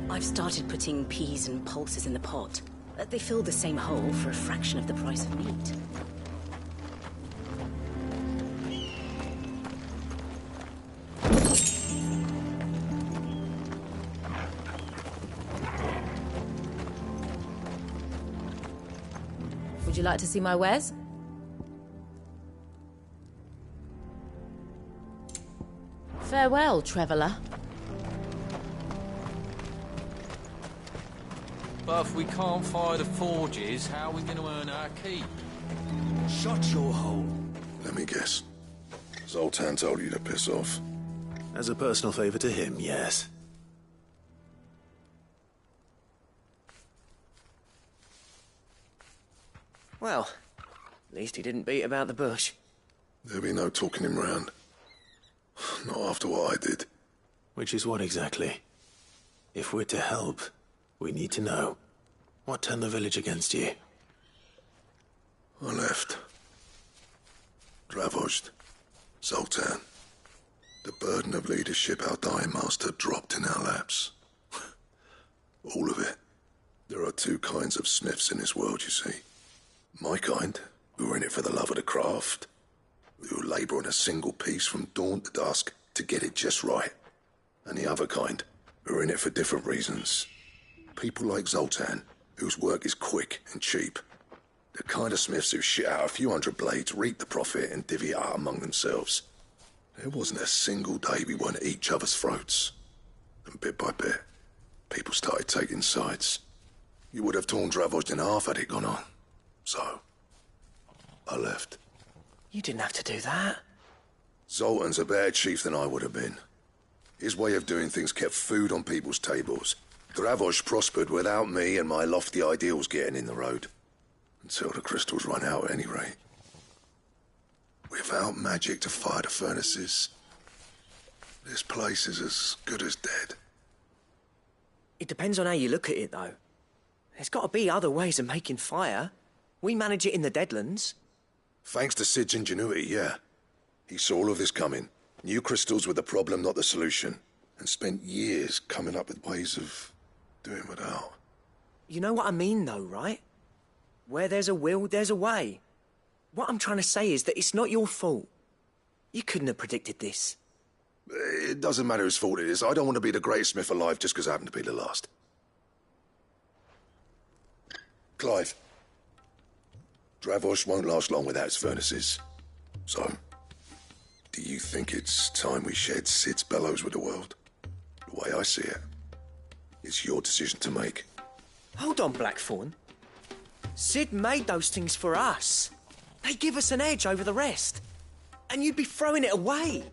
I've started putting peas and pulses in the pot. They fill the same hole for a fraction of the price of meat. Would you like to see my wares? Farewell, traveller. But if we can't fire the forges, how are we going to earn our keep? Shut your hole. Let me guess. Zoltan told you to piss off. As a personal favor to him, yes. Well, at least he didn't beat about the bush. There'll be no talking him round. Not after what I did. Which is what exactly? If we're to help, we need to know. What turned the village against you? I left. Dravojd. Zoltan. The burden of leadership our dying master dropped in our laps. All of it. There are two kinds of smiths in this world, you see. My kind, who are in it for the love of the craft, who labour on a single piece from dawn to dusk to get it just right. And the other kind, who are in it for different reasons. People like Zoltan, whose work is quick and cheap. The kind of smiths who shit out a few hundred blades, reap the profit and divvy it out among themselves. There wasn't a single day we weren't at each other's throats. And bit by bit, people started taking sides. You would have torn Dravojd in half had it gone on. So, I left. You didn't have to do that. Zoltan's a better chief than I would have been. His way of doing things kept food on people's tables. Dravojd prospered without me and my lofty ideals getting in the road. Until the crystals run out at any rate. Without magic to fire the furnaces, this place is as good as dead. It depends on how you look at it, though. There's got to be other ways of making fire. We manage it in the Deadlands. Thanks to Sid's ingenuity, yeah. He saw all of this coming. Knew crystals were the problem, not the solution. And spent years coming up with ways of doing without. You know what I mean, though, right? Where there's a will, there's a way. What I'm trying to say is that it's not your fault. You couldn't have predicted this. It doesn't matter whose fault it is. I don't want to be the greatest smith alive just because I happen to be the last. Clive. Dravojd won't last long without its furnaces. So, do you think it's time we shared Sid's bellows with the world? The way I see it, it's your decision to make. Hold on, Blackthorn. Sid made those things for us. They give us an edge over the rest. And you'd be throwing it away.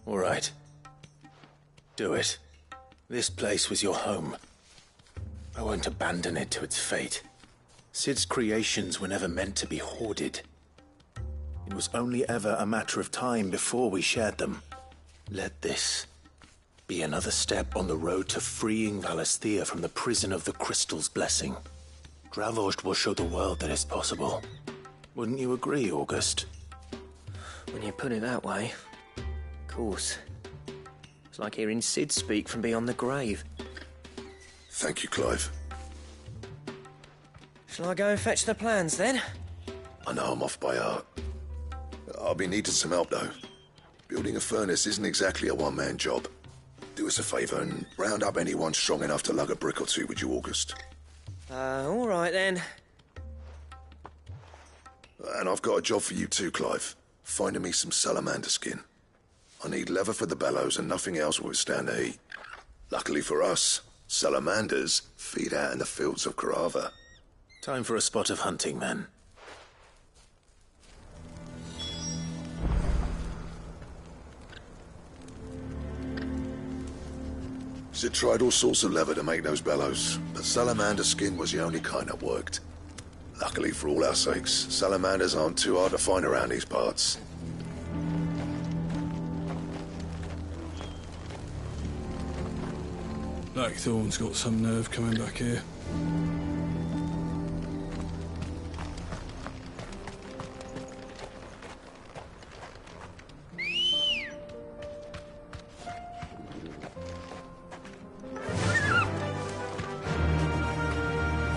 All right. Do it. This place was your home. I won't abandon it to its fate. Sid's creations were never meant to be hoarded. It was only ever a matter of time before we shared them. Let this be another step on the road to freeing Valisthea from the prison of the Crystal's blessing. Dravojd will show the world that it's possible. Wouldn't you agree, August? When you put it that way, of course. It's like hearing Sid speak from beyond the grave. Thank you, Clive. Shall I go and fetch the plans, then? I know I'm off by heart. I'll be needing some help, though. Building a furnace isn't exactly a one-man job. Do us a favour and round up anyone strong enough to lug a brick or two, would you, August? All right then. And I've got a job for you too, Clive. Finding me some salamander skin. I need leather for the bellows and nothing else will withstand the heat. Luckily for us, salamanders feed out in the fields of Carava. Time for a spot of hunting, men. Sid tried all sorts of leather to make those bellows, but salamander skin was the only kind that worked. Luckily for all our sakes, salamanders aren't too hard to find around these parts. Blackthorn's got some nerve coming back here.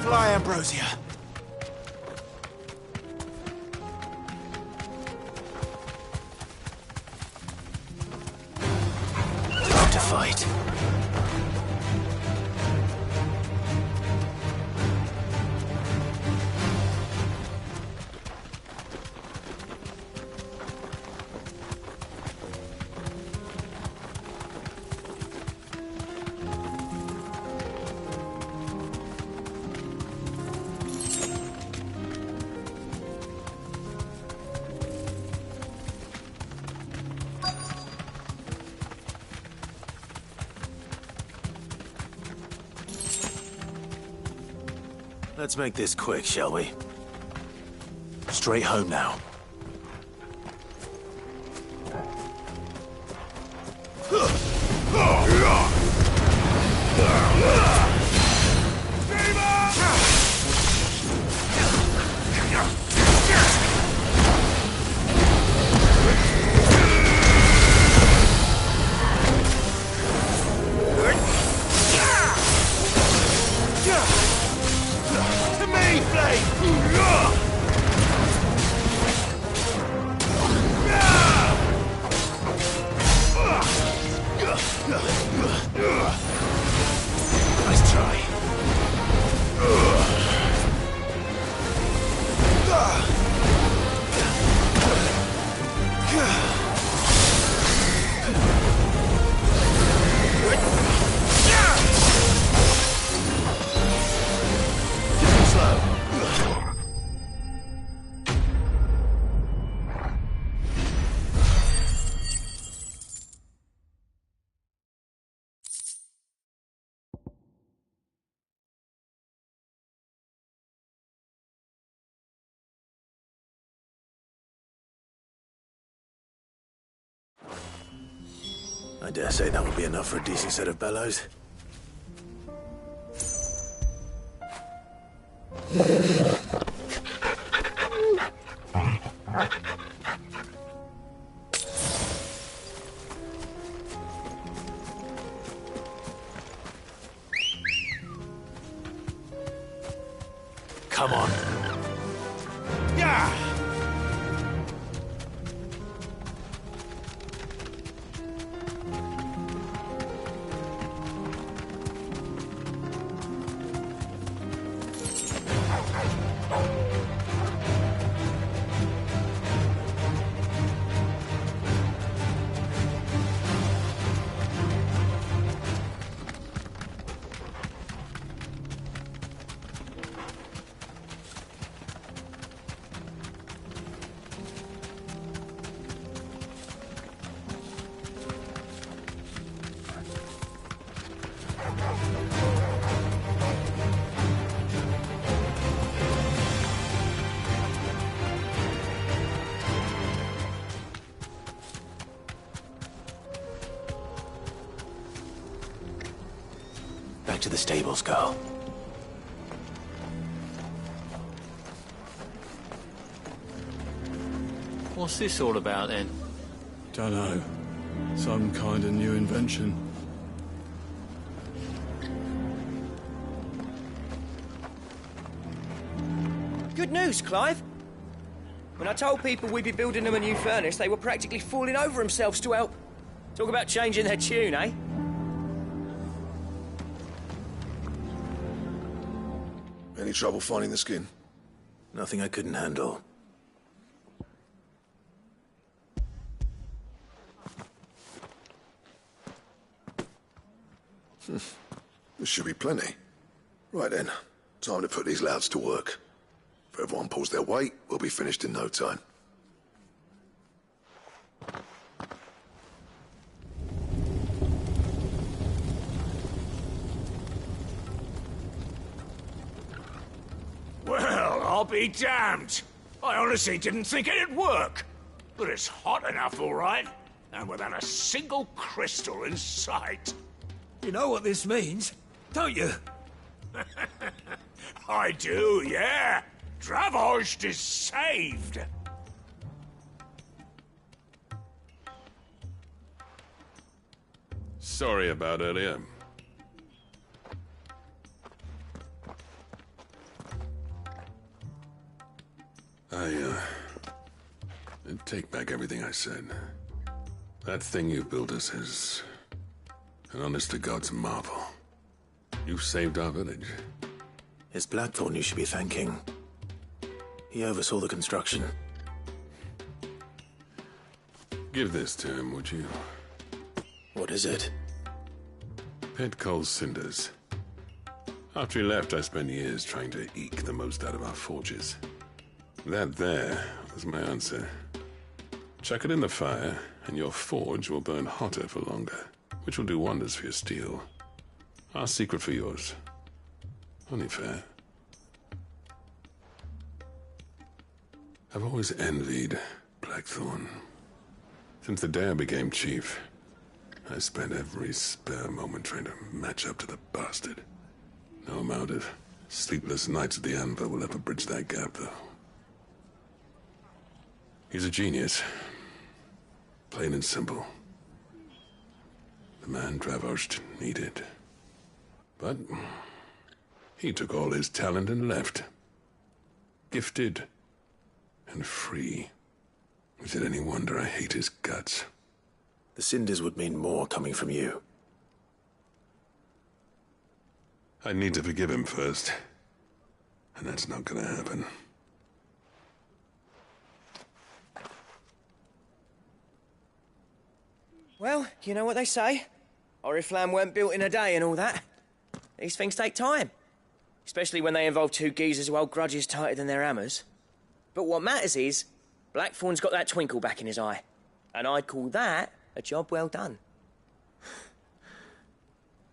Fly, Ambrosia. Time to fight. Let's make this quick, shall we? Straight home now. Nice try. I dare say that will be enough for a decent set of bellows. Come on. Yeah! Back to the stables, girl. What's this all about, then? Dunno. Some kind of new invention. Good news, Clive. When I told people we'd be building them a new furnace, they were practically falling over themselves to help. Talk about changing their tune, eh? Any trouble finding the skin? Nothing I couldn't handle. There should be plenty. Right then, time to put these louds to work. If everyone pulls their weight, we'll be finished in no time. Well, I'll be damned. I honestly didn't think it'd work. But it's hot enough, all right. And without a single crystal in sight. You know what this means, don't you? I do, yeah. Dravost is saved. Sorry about earlier. I take back everything I said. That thing you built us is an honest-to-God's marvel. You saved our village. It's Blackthorn you should be thanking. He oversaw the construction. Give this to him, would you? What is it? Pet Cole's cinders. After he left, I spent years trying to eke the most out of our forges. That there was my answer. Chuck it in the fire, and your forge will burn hotter for longer, which will do wonders for your steel. Our secret for yours. Only fair. I've always envied Blackthorn. Since the day I became chief, I spent every spare moment trying to match up to the bastard. No amount of sleepless nights at the anvil will ever bridge that gap, though. He's a genius. Plain and simple. The man Dravost needed. But he took all his talent and left. Gifted and free. Is it any wonder I hate his guts? The cinders would mean more coming from you. I need to forgive him first. And that's not gonna happen. Well, you know what they say. Oriflamme weren't built in a day and all that. These things take time. Especially when they involve two geezers who hold grudges tighter than their hammers. But what matters is, Blackthorn's got that twinkle back in his eye. And I'd call that a job well done.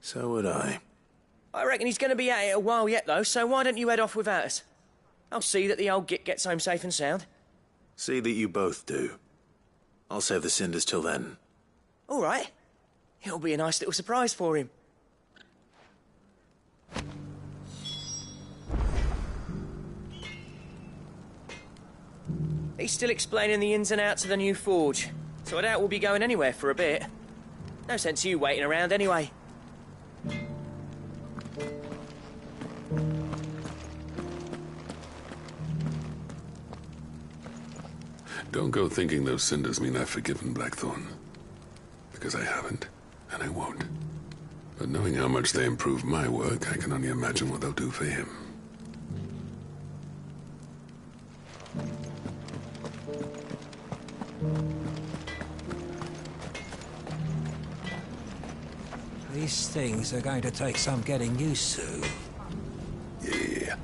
So would I. I reckon he's going to be at it a while yet, though, so why don't you head off without us? I'll see that the old git gets home safe and sound. See that you both do. I'll save the cinders till then. All right. It'll be a nice little surprise for him. He's still explaining the ins and outs of the new forge, so I doubt we'll be going anywhere for a bit. No sense you waiting around anyway. Don't go thinking those cinders mean I've forgiven Blackthorn. Because I haven't, and I won't. But knowing how much they improve my work, I can only imagine what they'll do for him. These things are going to take some getting used to. Yeah.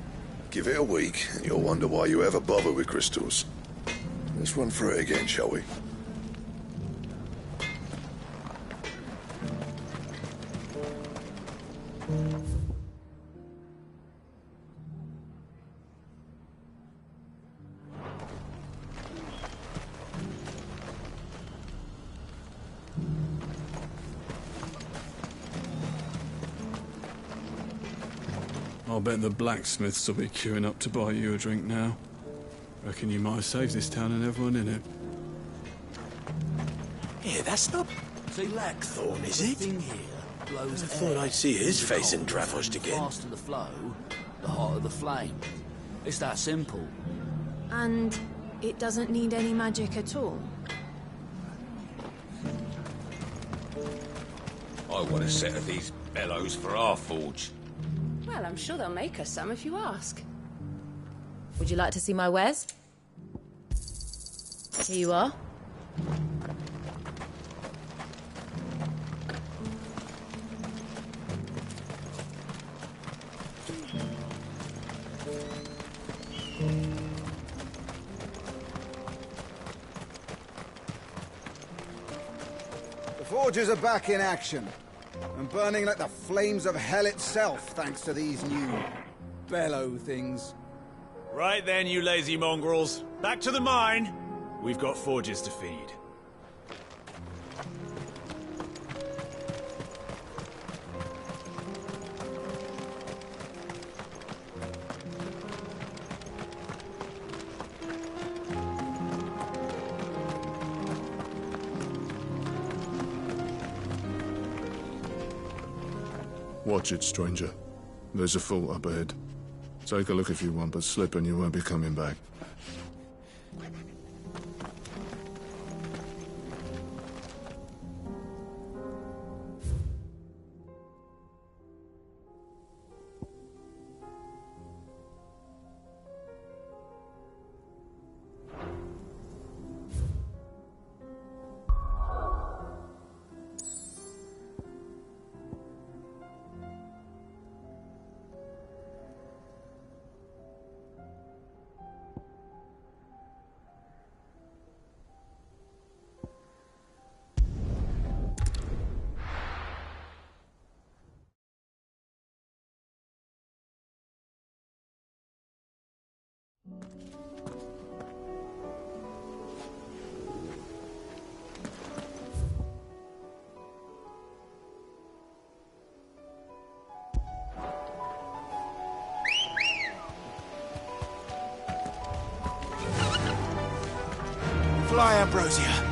Give it a week, and you'll wonder why you ever bother with crystals. Let's run through it again, shall we? I'll bet the blacksmiths will be queuing up to buy you a drink now. Reckon you might save this town and everyone in it. Yeah, that's not Blackthorn, is it? I thought I'd see his face in Dravost again. The faster the flow, the hotter the flame. It's that simple. And It doesn't need any magic at all. I want a set of these bellows for our forge. Well, I'm sure they'll make us some if you ask. Would you like to see my wares? Here you are. The forges are back in action, and burning like the flames of hell itself, thanks to these new bellow things. Right then, you lazy mongrels. Back to the mine. We've got forges to feed. Watch it, stranger. There's a fault up ahead. Take a look if you want, but slip and you won't be coming back. Fly, Ambrosia.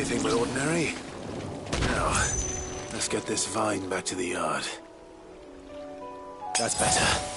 anything but ordinary. Now, let's get this vine back to the yard. That's better.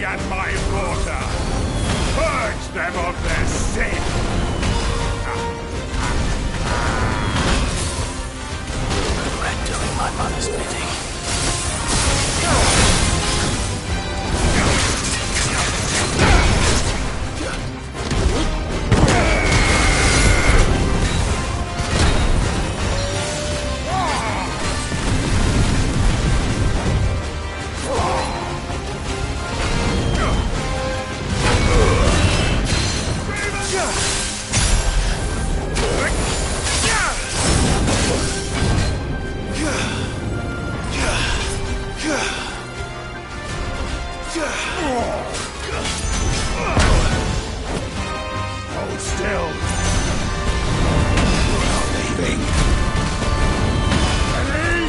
at my border. Purge them of their sin. Regret doing my mother's bidding. Hold still. We're not leaving. Ready?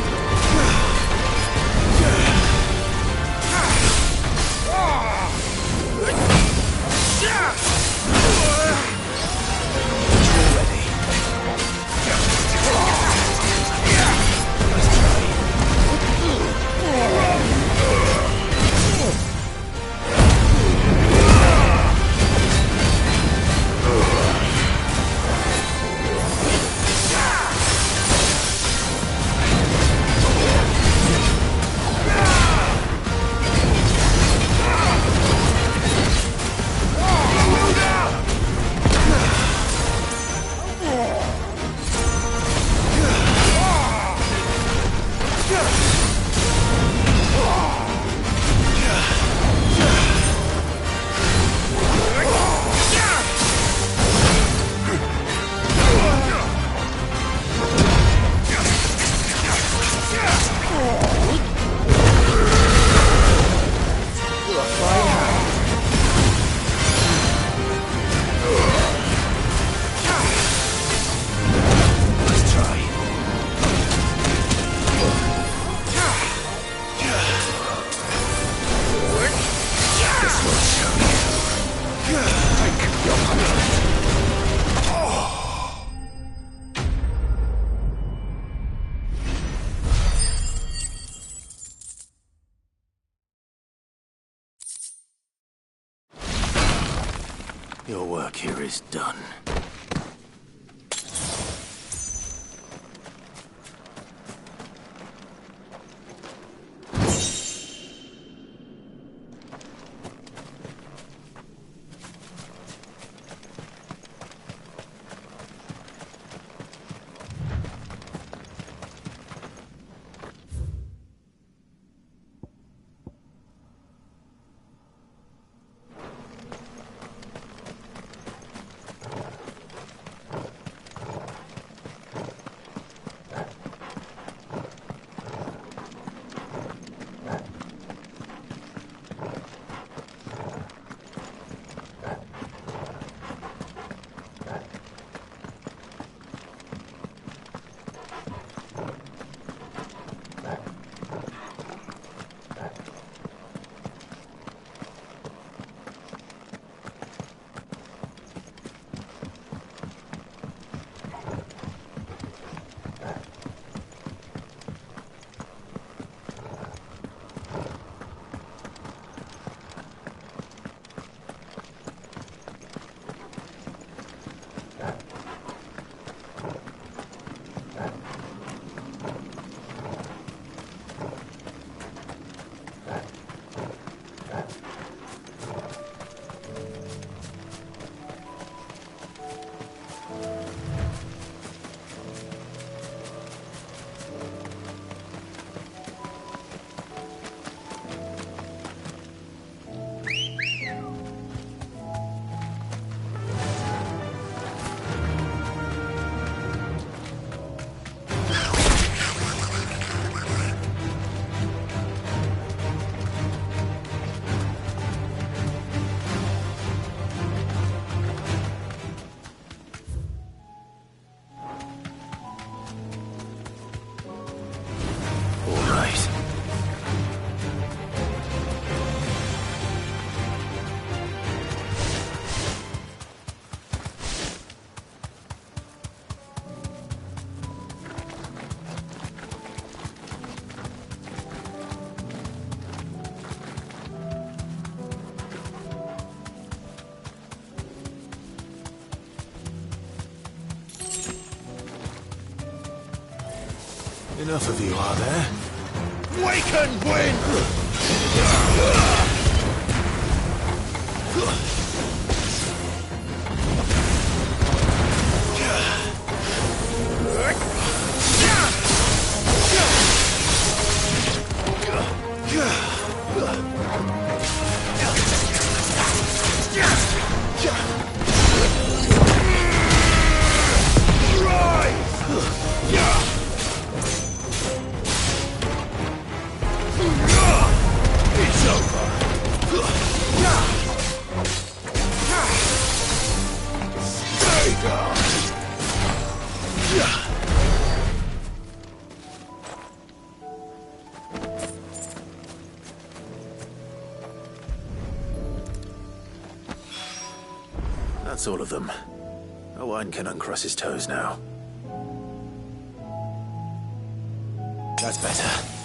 Your work here is done. Enough of you, are there? We can win! That's all of them. Owain can uncross his toes now. That's better.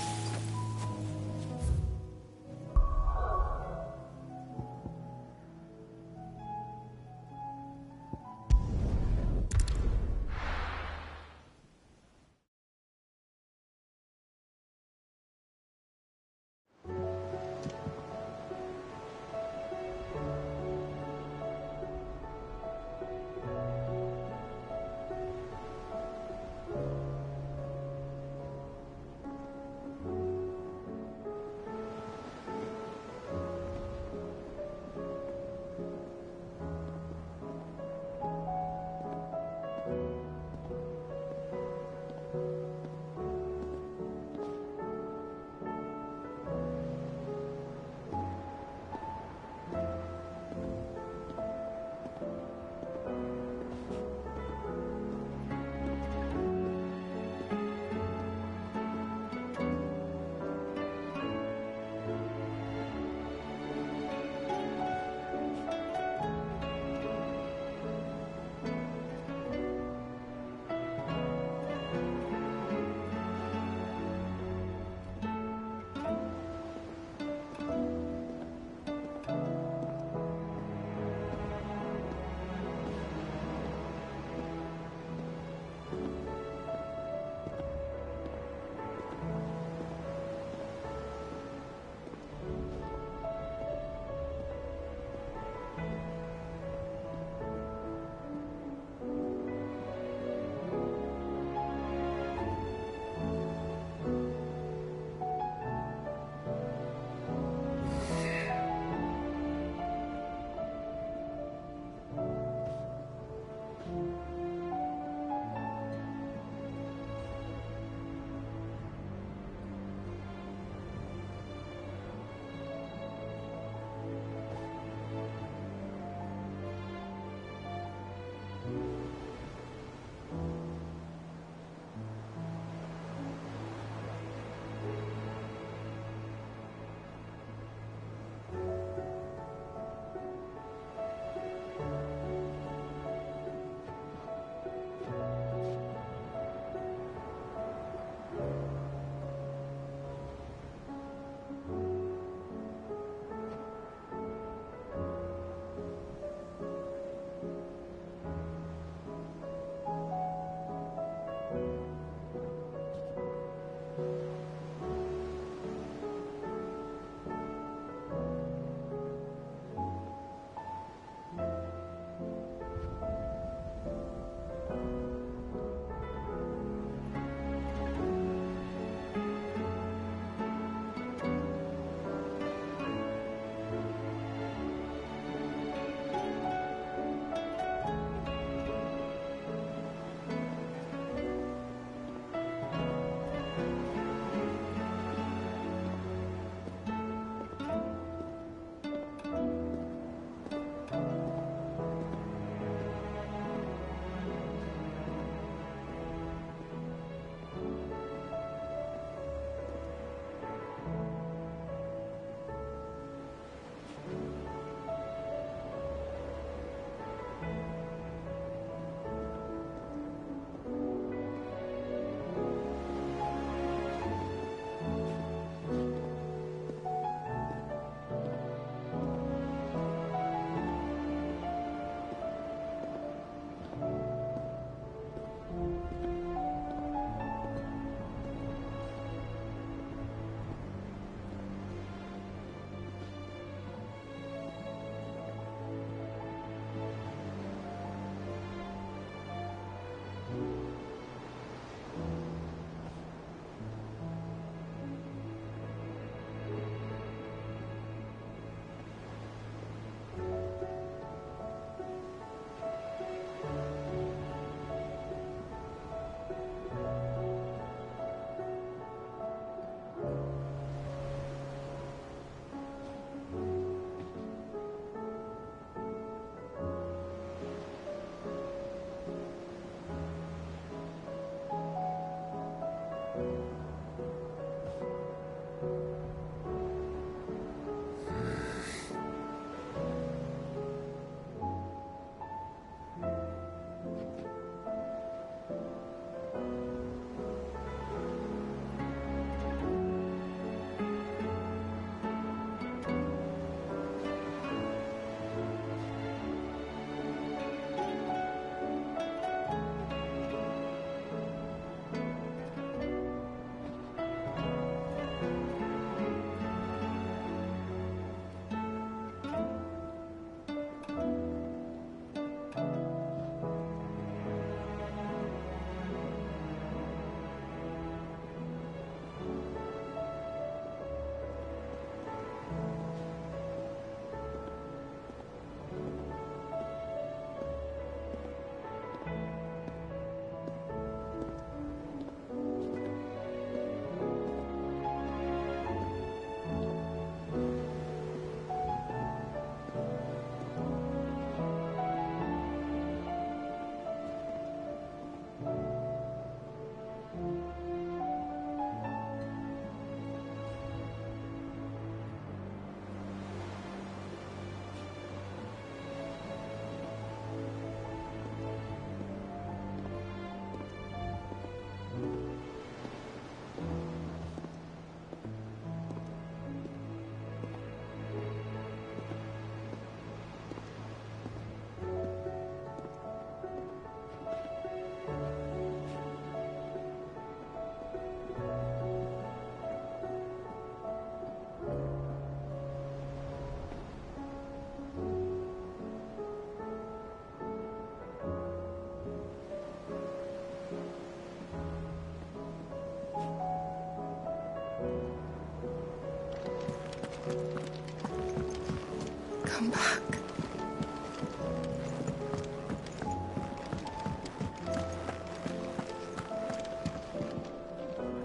Come back.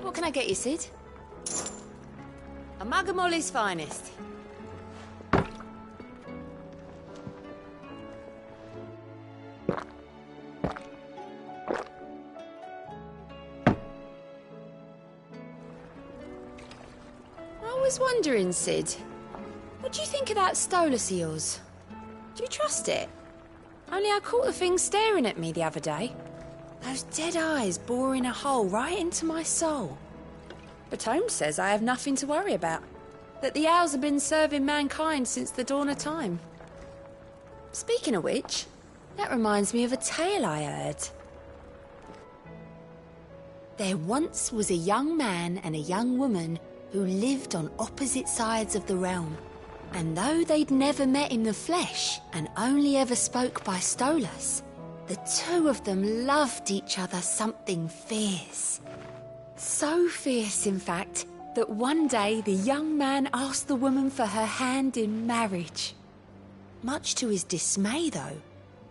What can I get you, Sid? A mug of Molly's finest. I was wondering, Sid, what do you think of that Stolas of yours? Do you trust it? Only I caught the thing staring at me the other day. Those dead eyes boring a hole right into my soul. But Holmes says I have nothing to worry about. That the owls have been serving mankind since the dawn of time. Speaking of which, that reminds me of a tale I heard. There once was a young man and a young woman who lived on opposite sides of the realm. And though they'd never met in the flesh and only ever spoke by Stolas, the two of them loved each other something fierce. So fierce, in fact, that one day the young man asked the woman for her hand in marriage. Much to his dismay, though,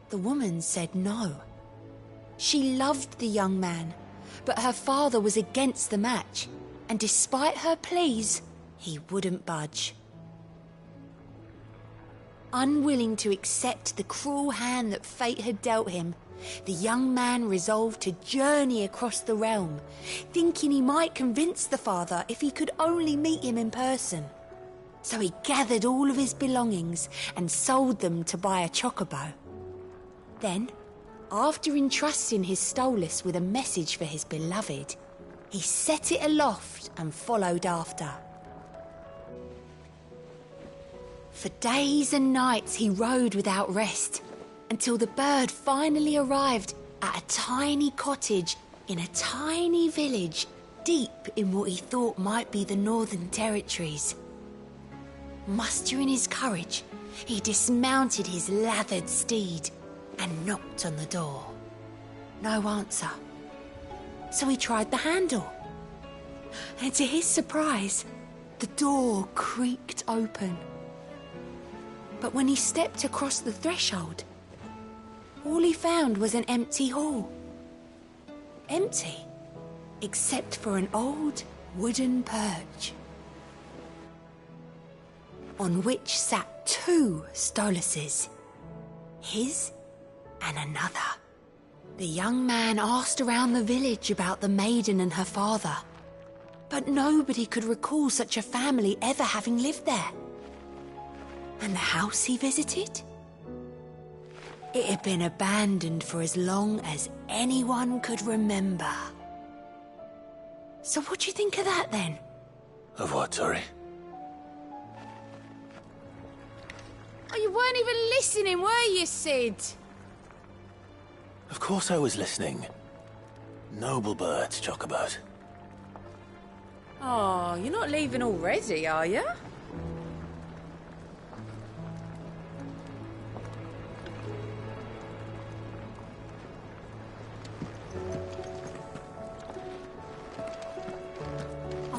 the woman said no. She loved the young man, but her father was against the match, and despite her pleas, he wouldn't budge. Unwilling to accept the cruel hand that fate had dealt him, the young man resolved to journey across the realm, thinking he might convince the father if he could only meet him in person. So he gathered all of his belongings and sold them to buy a chocobo. Then, after entrusting his Stolas with a message for his beloved, he set it aloft and followed after. For days and nights he rode without rest, until the bird finally arrived at a tiny cottage in a tiny village deep in what he thought might be the Northern Territories. Mustering his courage, he dismounted his lathered steed and knocked on the door. No answer. So he tried the handle. And to his surprise, the door creaked open. But when he stepped across the threshold, all he found was an empty hall. Empty, except for an old wooden perch, on which sat two Stolases, his and another. The young man asked around the village about the maiden and her father, but nobody could recall such a family ever having lived there. And the house he visited? It had been abandoned for as long as anyone could remember. So what do you think of that, then? Of what, sorry? Oh, you weren't even listening, were you, Sid? Of course I was listening. Noble birds, Chocobos. Oh, you're not leaving already, are you?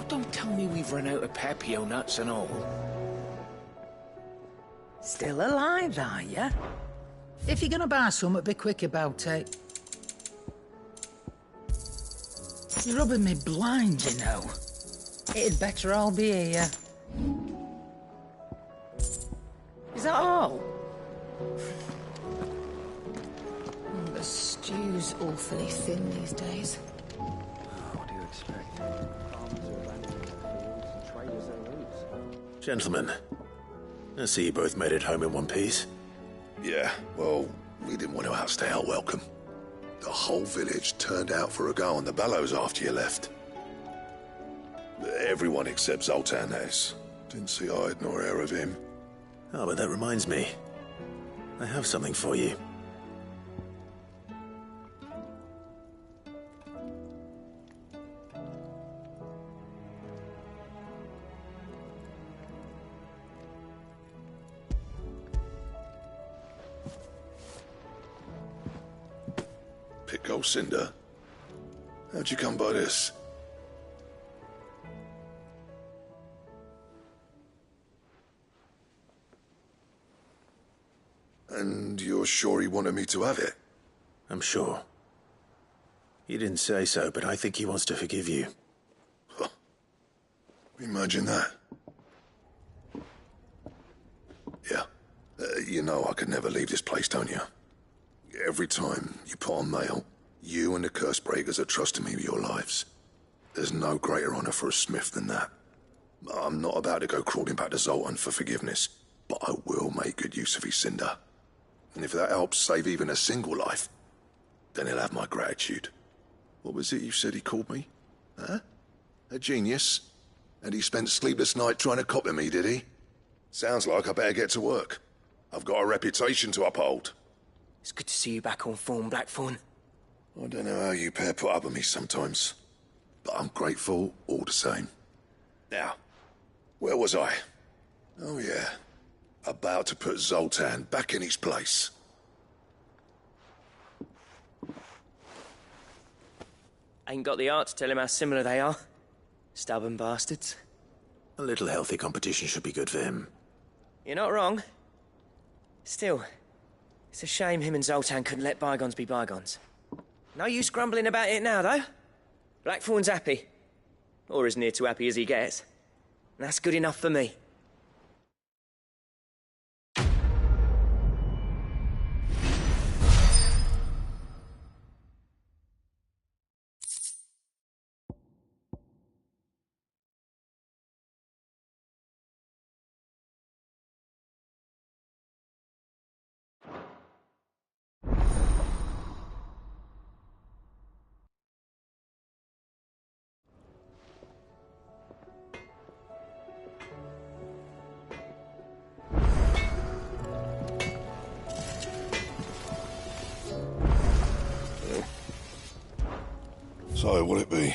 Don't tell me we've run out of Papio nuts and all. Still alive, are ya? If you're gonna buy some, be quick about it. You're rubbing me blind, you know. It'd better all be here. Is that all? The stew's awfully thin these days. What do you expect? Farmers are abandoning their fields and traders their routes. Gentlemen, I see you both made it home in one piece. Yeah, well, we didn't want to outstay our welcome. The whole village turned out for a go on the bellows after you left. Everyone except Zoltan has. Didn't see hide nor hair of him. Oh, but that reminds me. I have something for you. Pick Cinder. How'd you come by this? And you're sure he wanted me to have it? I'm sure. He didn't say so, but I think he wants to forgive you. Huh. Imagine that. Yeah. You know I could never leave this place, don't you? Every time you put on mail, you and the curse breakers are trusting me with your lives. There's no greater honor for a smith than that. I'm not about to go crawling back to Zoltan for forgiveness, but I will make good use of his cinder. And if that helps save even a single life, then he'll have my gratitude. What was it you said he called me? Huh? A genius? And he spent sleepless night trying to copy me, did he? Sounds like I better get to work. I've got a reputation to uphold. It's good to see you back on form, Blackthorn. I don't know how you pair put up with me sometimes, but I'm grateful all the same. Now, where was I? Oh yeah, about to put Zoltan back in his place. Ain't got the art to tell him how similar they are. Stubborn bastards. A little healthy competition should be good for him. You're not wrong. Still, it's a shame him and Zoltan couldn't let bygones be bygones. No use grumbling about it now, though. Blackthorn's happy. Or as near to happy as he gets. And that's good enough for me. So, what'll it be?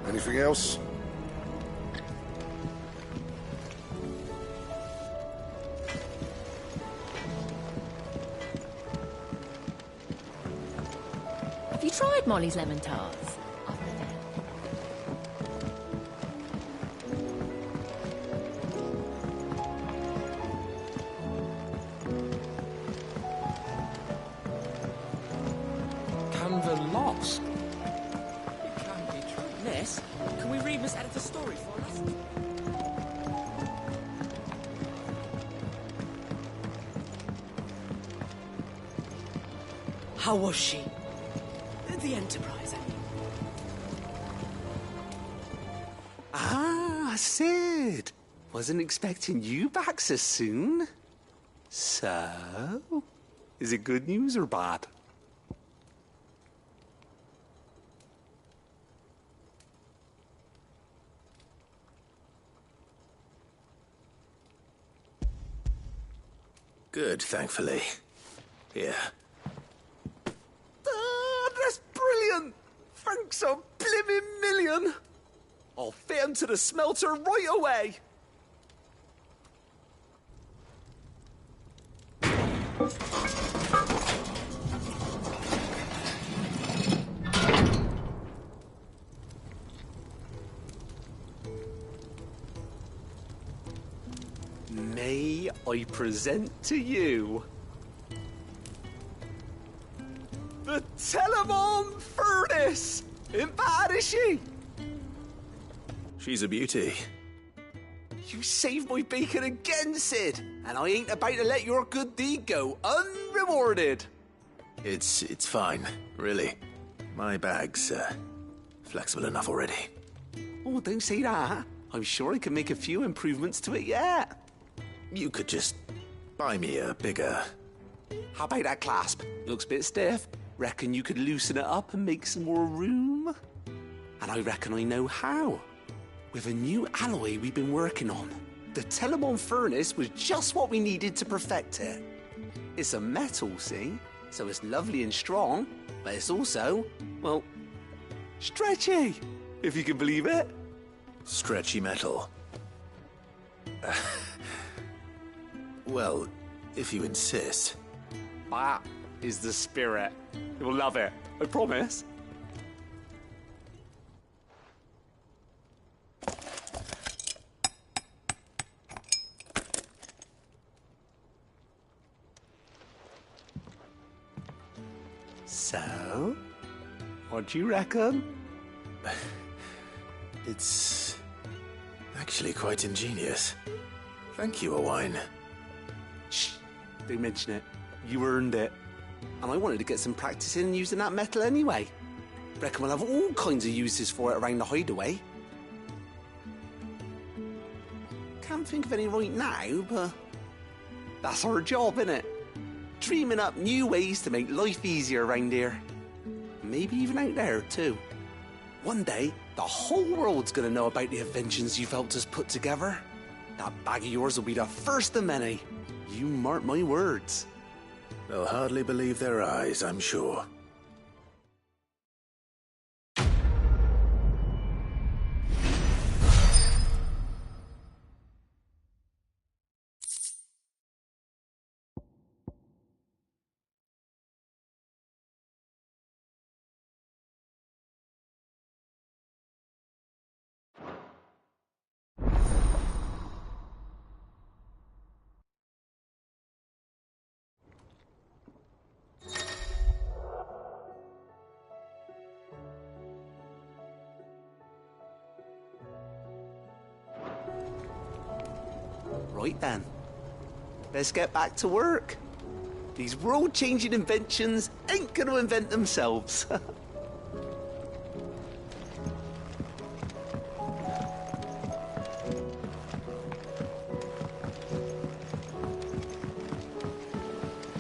Anything else? Have you tried Molly's lemon tarts? Canva lost. Ness, can we read Miss Editor's story for us? How was she? The Enterprise, I mean. Ah, Sid. Wasn't expecting you back so soon. So, is it good news or bad? Good, thankfully. Here. Ah, that's brilliant! Thanks a blimmin' million! I'll fit 'em to the smelter right away! May I present to you the Telemon Furnace? Ain't bad, is she? She's a beauty. You saved my bacon again, Sid, and I ain't about to let your good deed go unrewarded. It's fine, really. My bag's flexible enough already. Oh, don't say that. I'm sure I can make a few improvements to it yet. You could just buy me a bigger... How about that clasp? Looks a bit stiff. Reckon you could loosen it up and make some more room? And I reckon I know how. With a new alloy we've been working on. The Telemon furnace was just what we needed to perfect it. It's a metal, see? So it's lovely and strong, but it's also, well, stretchy, if you can believe it. Stretchy metal. Well, if you insist. That is the spirit. You'll love it, I promise. So, what do you reckon? It's actually quite ingenious. Thank you, Owain. Shh, don't mention it. You earned it. And I wanted to get some practice in using that metal anyway. Reckon we'll have all kinds of uses for it around the hideaway. Can't think of any right now, but that's our job, innit? Dreaming up new ways to make life easier around here. Maybe even out there, too. One day, the whole world's gonna know about the inventions you've helped us put together. That bag of yours will be the first of many. You mark my words. They'll hardly believe their eyes, I'm sure. Right then. Let's get back to work. These world-changing inventions ain't gonna invent themselves.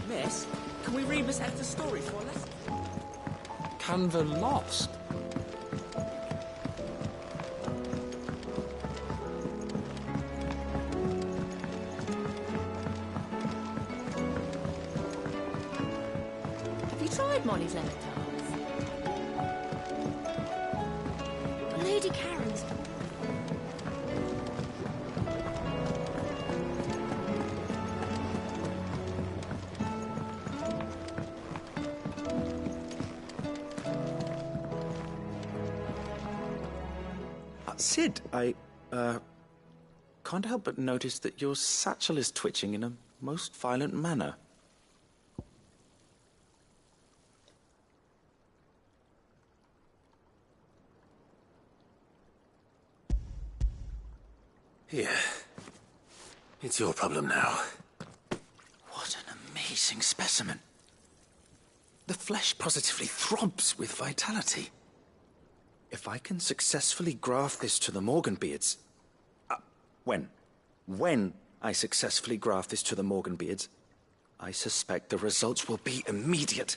Miss, can we read Miss Hector's story for us? Canva lost. Have you tried Molly's lemon tarts? Lady Karen's. Sid, I can't help but notice that your satchel is twitching in a most violent manner. Here. It's your problem now. What an amazing specimen. The flesh positively throbs with vitality. If I can successfully graft this to the Morganbeards... When I successfully graft this to the Morganbeards, I suspect the results will be immediate.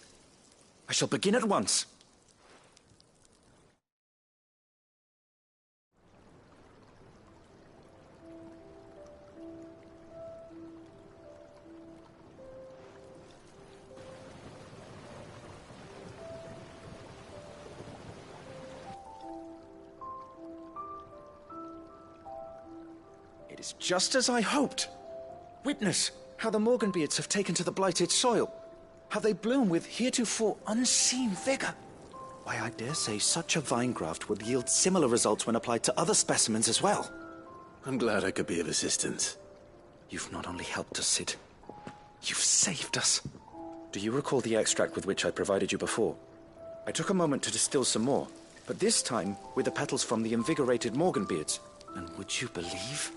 I shall begin at once. It is just as I hoped. Witness how the Morganbeards have taken to the blighted soil. How they bloom with heretofore unseen vigor. Why, I dare say such a vine graft would yield similar results when applied to other specimens as well. I'm glad I could be of assistance. You've not only helped us, Sid, you've saved us. Do you recall the extract with which I provided you before? I took a moment to distill some more, but this time with the petals from the invigorated Morganbeards. And would you believe?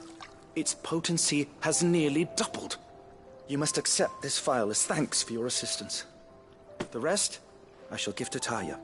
Its potency has nearly doubled. You must accept this phial as thanks for your assistance. The rest, I shall give to Taya.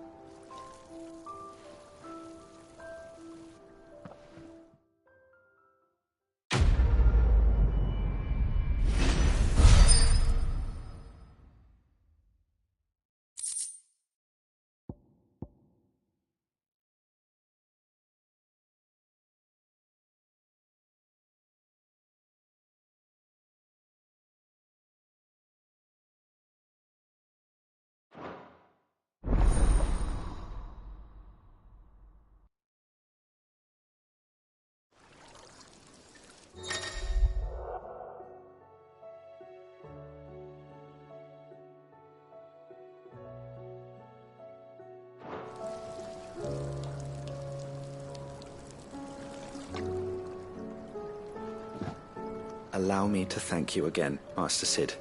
Allow me to thank you again, Master Cid.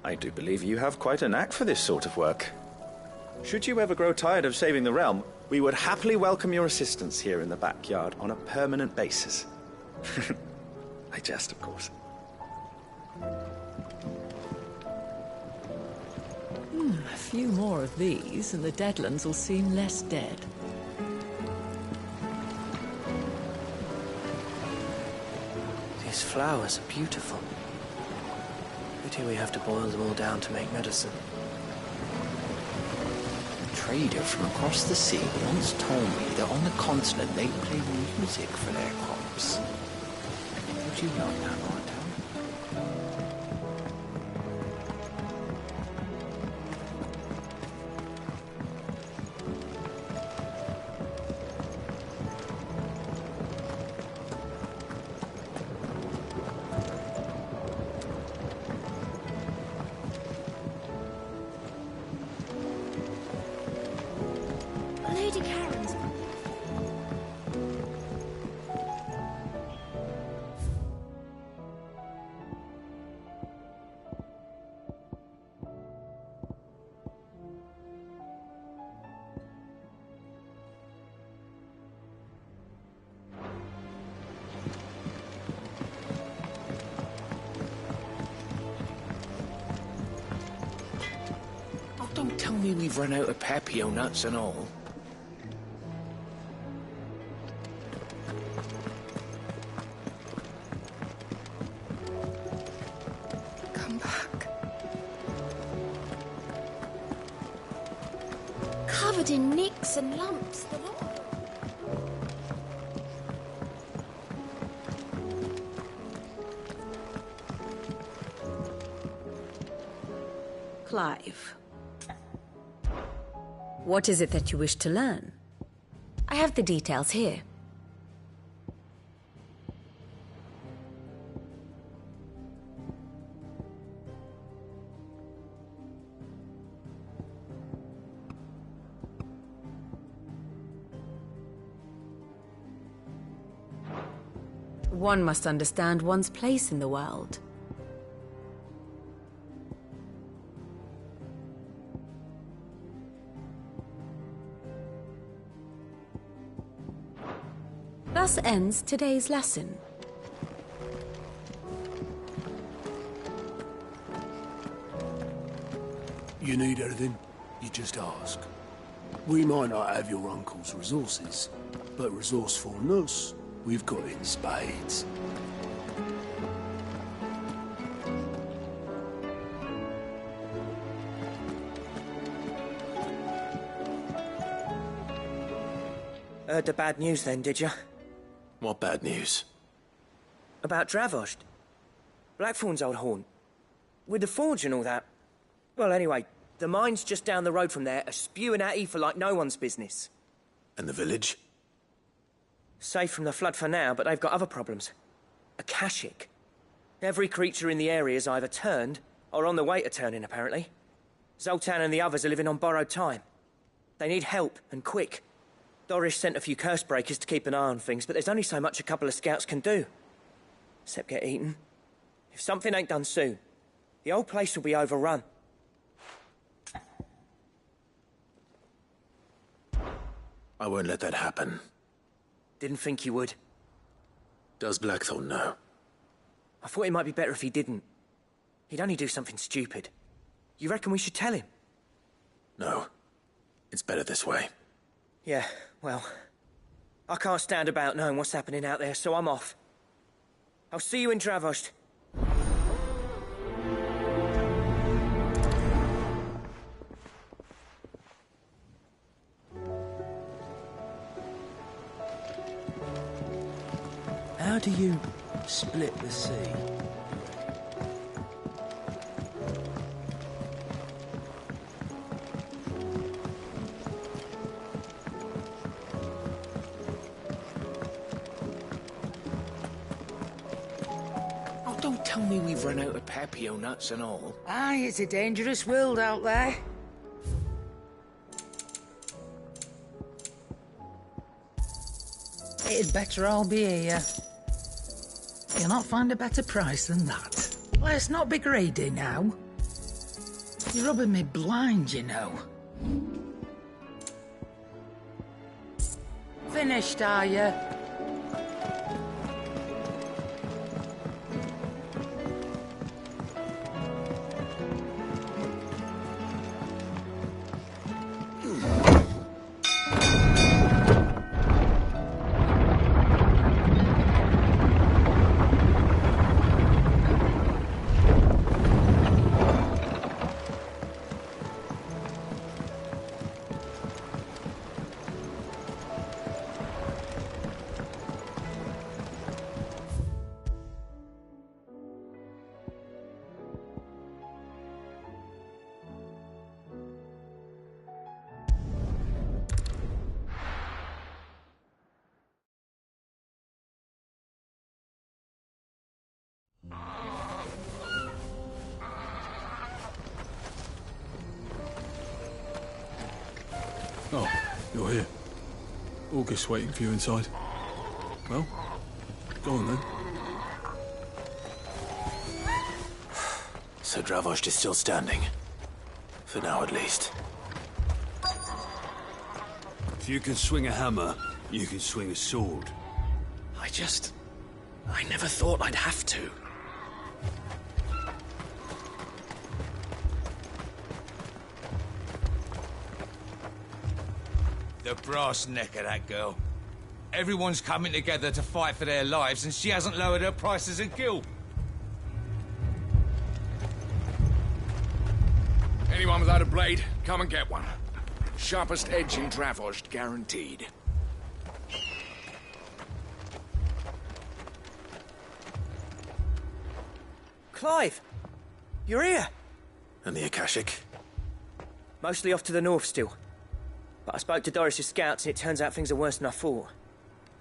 I do believe you have quite a knack for this sort of work. Should you ever grow tired of saving the realm, we would happily welcome your assistance here in the backyard on a permanent basis. I jest, of course. A few more of these, and the Deadlands will seem less dead. These flowers are beautiful. Pity we have to boil them all down to make medicine. A trader from across the sea once told me that on the continent they play music for their crops. Would you know that, Martin? Lady Karen's. Oh, don't tell me we've run out of papio nuts and all. Come back. Covered in nicks and lumps, the lot of them. Clive. What is it that you wish to learn? I have the details here. One must understand one's place in the world. Thus ends today's lesson. You need anything, you just ask. We might not have your uncle's resources, but resourcefulness, we've got in spades. Heard the bad news then, did you? What bad news? About Dravost. Blackthorn's old haunt. With the forge and all that. Well, anyway, the mines just down the road from there are spewing at ether like no one's business. And the village? Safe from the flood for now, but they've got other problems. Akashic. Every creature in the area is either turned or on the way to turning, apparently. Zoltan and the others are living on borrowed time. They need help, and quick. Doris sent a few curse breakers to keep an eye on things, but there's only so much a couple of scouts can do. Except get eaten. If something ain't done soon, the old place will be overrun. I won't let that happen. Didn't think you would. Does Blackthorn know? I thought it might be better if he didn't. He'd only do something stupid. You reckon we should tell him? No. It's better this way. Yeah, well, I can't stand about knowing what's happening out there, so I'm off. I'll see you in Dravost. How do you split the sea? Oh, don't tell me we've run out of papio nuts and all. Aye, it's a dangerous world out there. It'd better all be here. You'll not find a better price than that. Let's not be greedy now. You're rubbing me blind, you know. Finished, are you? Oh, you're here. August waiting for you inside. Well, go on then. So Dravost is still standing. For now, at least. If you can swing a hammer, you can swing a sword. I never thought I'd have to. The brass neck of that girl. Everyone's coming together to fight for their lives, and she hasn't lowered her prices a guild. Anyone without a blade, come and get one. Sharpest edge in Dravost, guaranteed. Clive! You're here! And the Akashic? Mostly off to the north still. But I spoke to Doris's scouts and it turns out things are worse than I thought.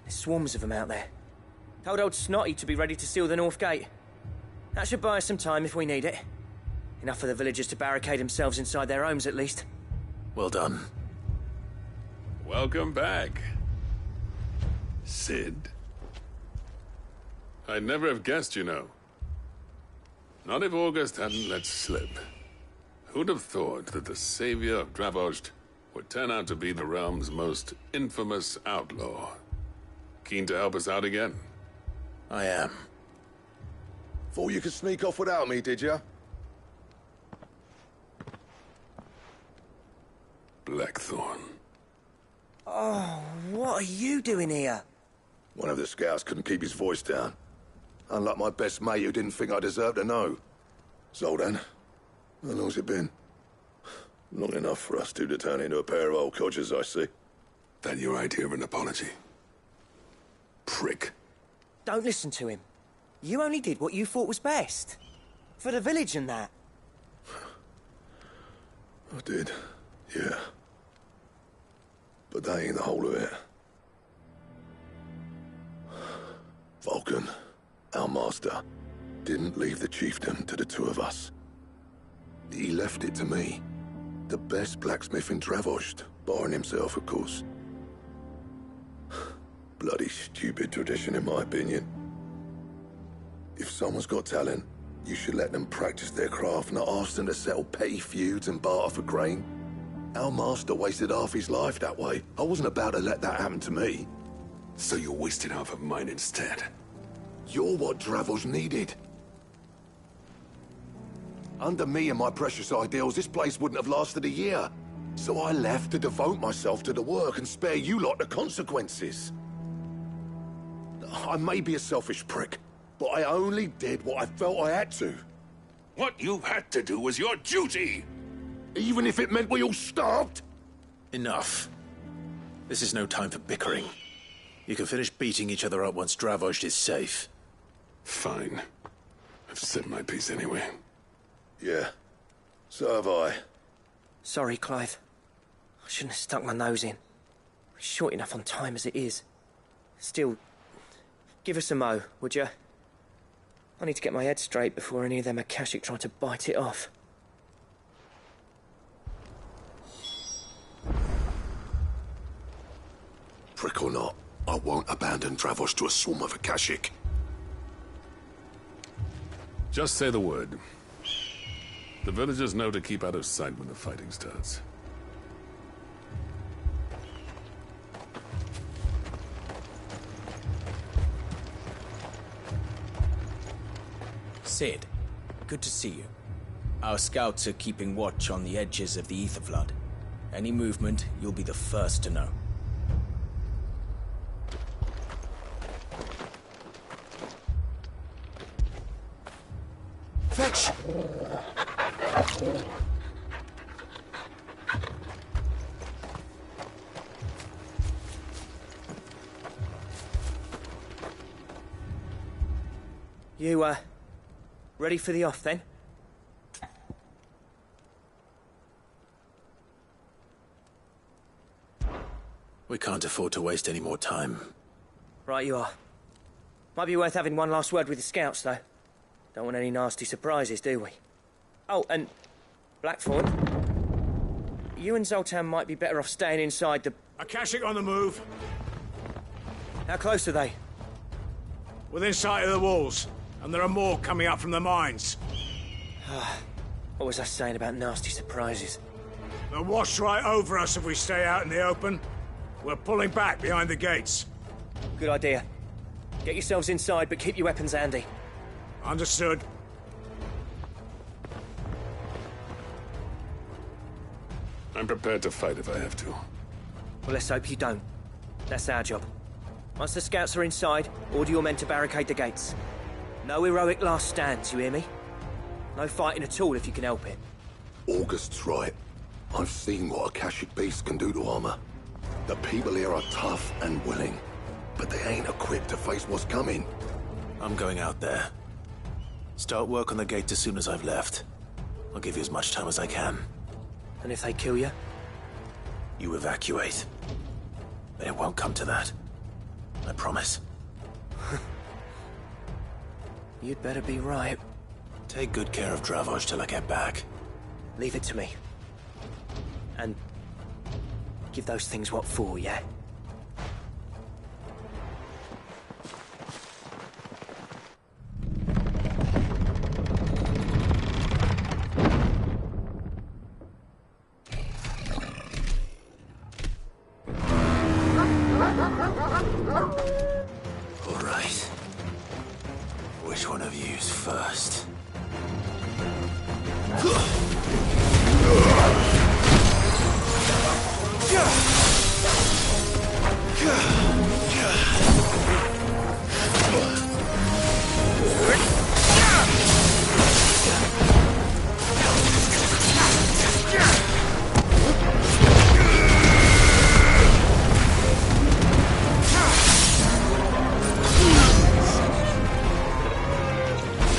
There's swarms of them out there. Told old Snotty to be ready to seal the north gate. That should buy us some time if we need it. Enough for the villagers to barricade themselves inside their homes at least. Well done. Welcome back, Sid. I'd never have guessed, you know. Not if August hadn't let slip. Who'd have thought that the savior of Dravost would turn out to be the realm's most infamous outlaw? Keen to help us out again? I am. Thought you could sneak off without me, did you? Blackthorn. Oh, what are you doing here? One of the scouts couldn't keep his voice down. Unlike my best mate who didn't think I deserved to know. Zoldan, how long's it been? Long enough for us two to turn into a pair of old codgers, I see. That your idea of an apology? Prick. Don't listen to him. You only did what you thought was best. For the village and that. I did, yeah. But that ain't the whole of it. Vulcan, our master, didn't leave the chiefdom to the two of us. He left it to me. The best blacksmith in Dravost, barring himself, of course. Bloody stupid tradition, in my opinion. If someone's got talent, you should let them practice their craft, not ask them to settle petty feuds and barter for grain. Our master wasted half his life that way. I wasn't about to let that happen to me. So you wasted half of mine instead? You're what Dravost needed. Under me and my precious ideals, this place wouldn't have lasted a year. So I left to devote myself to the work and spare you lot the consequences. I may be a selfish prick, but I only did what I felt I had to. What you had to do was your duty! Even if it meant we all starved? Enough. This is no time for bickering. You can finish beating each other up once Dravost is safe. Fine. I've said my piece anyway. Yeah. So have I. Sorry, Clive. I shouldn't have stuck my nose in. We're short enough on time as it is. Still, give us a mo, would you? I need to get my head straight before any of them Akashic try to bite it off. Prick or not, I won't abandon Dravost to a swarm of Akashic. Just say the word. The villagers know to keep out of sight when the fighting starts. Sid, good to see you. Our scouts are keeping watch on the edges of the Ether Flood. Any movement, you'll be the first to know. Fetch! You, ready for the off, then? We can't afford to waste any more time. Right you are. Might be worth having one last word with the scouts, though. Don't want any nasty surprises, do we? Oh, and Blackthorn, you and Zoltan might be better off staying inside the... Akashic on the move. How close are they? Within sight of the walls, and there are more coming up from the mines. What was I saying about nasty surprises? They'll wash right over us if we stay out in the open. We're pulling back behind the gates. Good idea. Get yourselves inside, but keep your weapons handy. Understood. I'm prepared to fight if I have to. Well, let's hope you don't. That's our job. Once the scouts are inside, order your men to barricade the gates. No heroic last stands, you hear me? No fighting at all if you can help it. August's right. I've seen what Akashic beasts can do to armor. The people here are tough and willing, but they ain't equipped to face what's coming. I'm going out there. Start work on the gate as soon as I've left. I'll give you as much time as I can. And if they kill you? You evacuate. But it won't come to that. I promise. You'd better be right. Take good care of Dravoj till I get back. Leave it to me. And give those things what for, yeah? All right. Which one of you's first?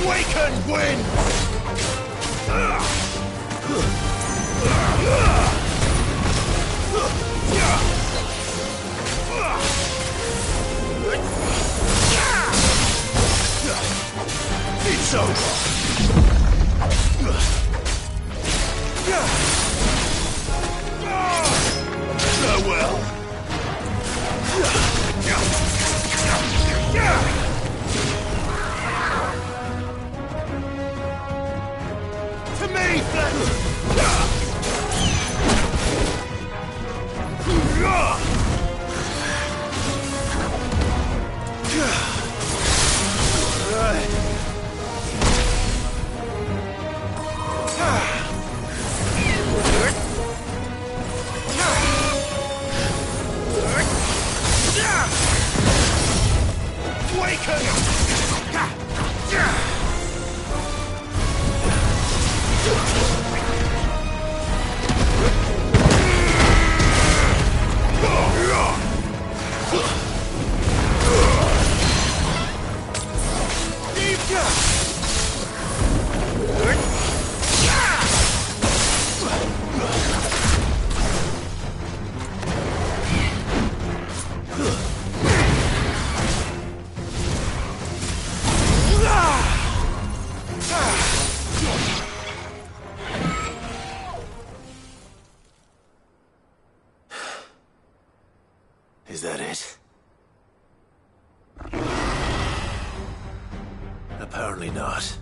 Waken wind! It's over! Farewell! To me, Is that it? Apparently not.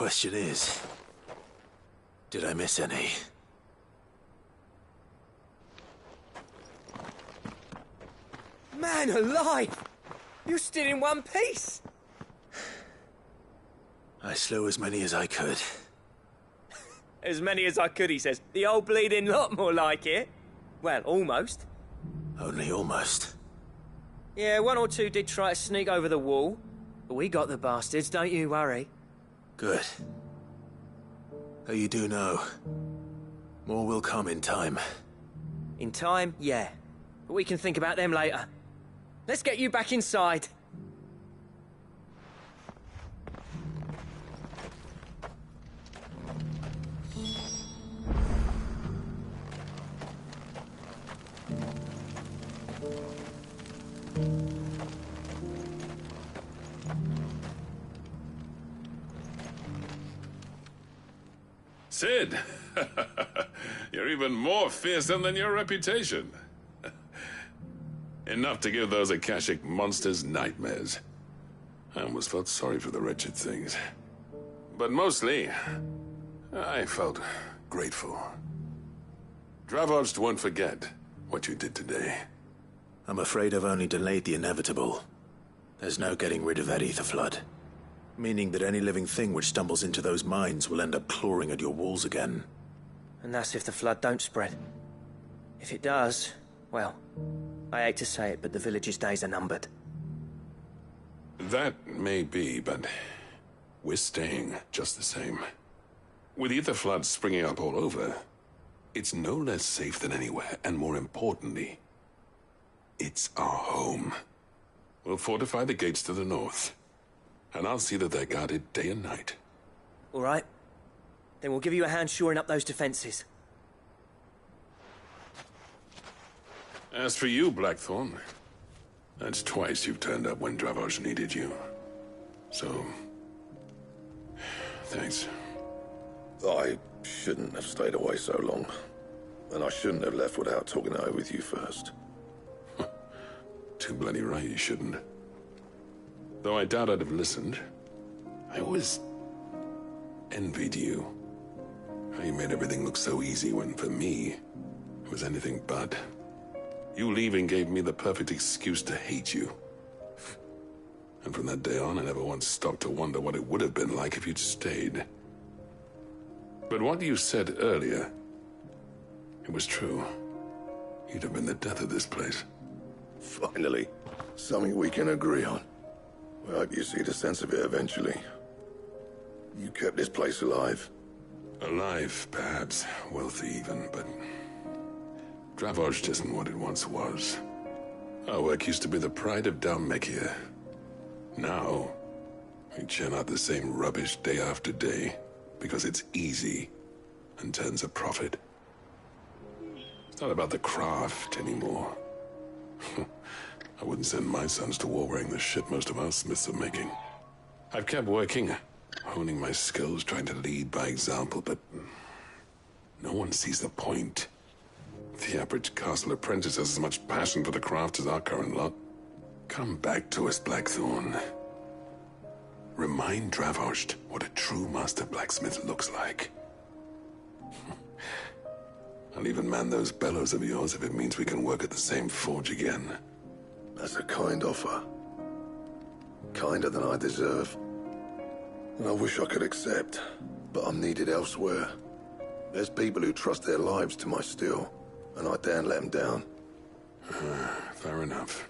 question is, did I miss any? Man alive! You're still in one piece! I slew as many as I could. As many as I could, he says. The old bleeding lot, more like it. Well, almost. Only almost. Yeah, one or two did try to sneak over the wall. But we got the bastards, don't you worry. Good. Though you do know, more will come in time. In time, yeah. But we can think about them later. Let's get you back inside. Sid! You're even more fearsome than your reputation. Enough to give those Akashic monsters nightmares. I almost felt sorry for the wretched things. But mostly, I felt grateful. Dravoged won't forget what you did today. I'm afraid I've only delayed the inevitable. There's no getting rid of that ether flood. Meaning that any living thing which stumbles into those mines will end up clawing at your walls again. And that's if the flood don't spread. If it does, well, I hate to say it, but the village's days are numbered. That may be, but we're staying just the same. With ether floods springing up all over, it's no less safe than anywhere, and more importantly, it's our home. We'll fortify the gates to the north, and I'll see that they're guarded day and night. All right. Then we'll give you a hand shoring up those defenses. As for you, Blackthorn, that's twice you've turned up when Dravos needed you. So, thanks. I shouldn't have stayed away so long. And I shouldn't have left without talking it over with you first. Too bloody right you shouldn't. Though I doubt I'd have listened. I always envied you. How you made everything look so easy when, for me, it was anything but. You leaving gave me the perfect excuse to hate you. And from that day on, I never once stopped to wonder what it would have been like if you'd stayed. But what you said earlier, it was true. You'd have been the death of this place. Finally, something we can agree on. I hope you see the sense of it eventually. You kept this place alive. Alive, perhaps. Wealthy even, but Dravoged isn't what it once was. Our work used to be the pride of Dalmekia. Now, we churn out the same rubbish day after day because it's easy and turns a profit. It's not about the craft anymore. I wouldn't send my sons to war wearing the shit most of our smiths are making. I've kept working, honing my skills, trying to lead by example, but no one sees the point. The average castle apprentice has as much passion for the craft as our current lot. Come back to us, Blackthorn. Remind Dravoged what a true master blacksmith looks like. I'll even man those bellows of yours if it means we can work at the same forge again. That's a kind offer. Kinder than I deserve. And I wish I could accept, but I'm needed elsewhere. There's people who trust their lives to my steel, and I daren't let them down. Fair enough.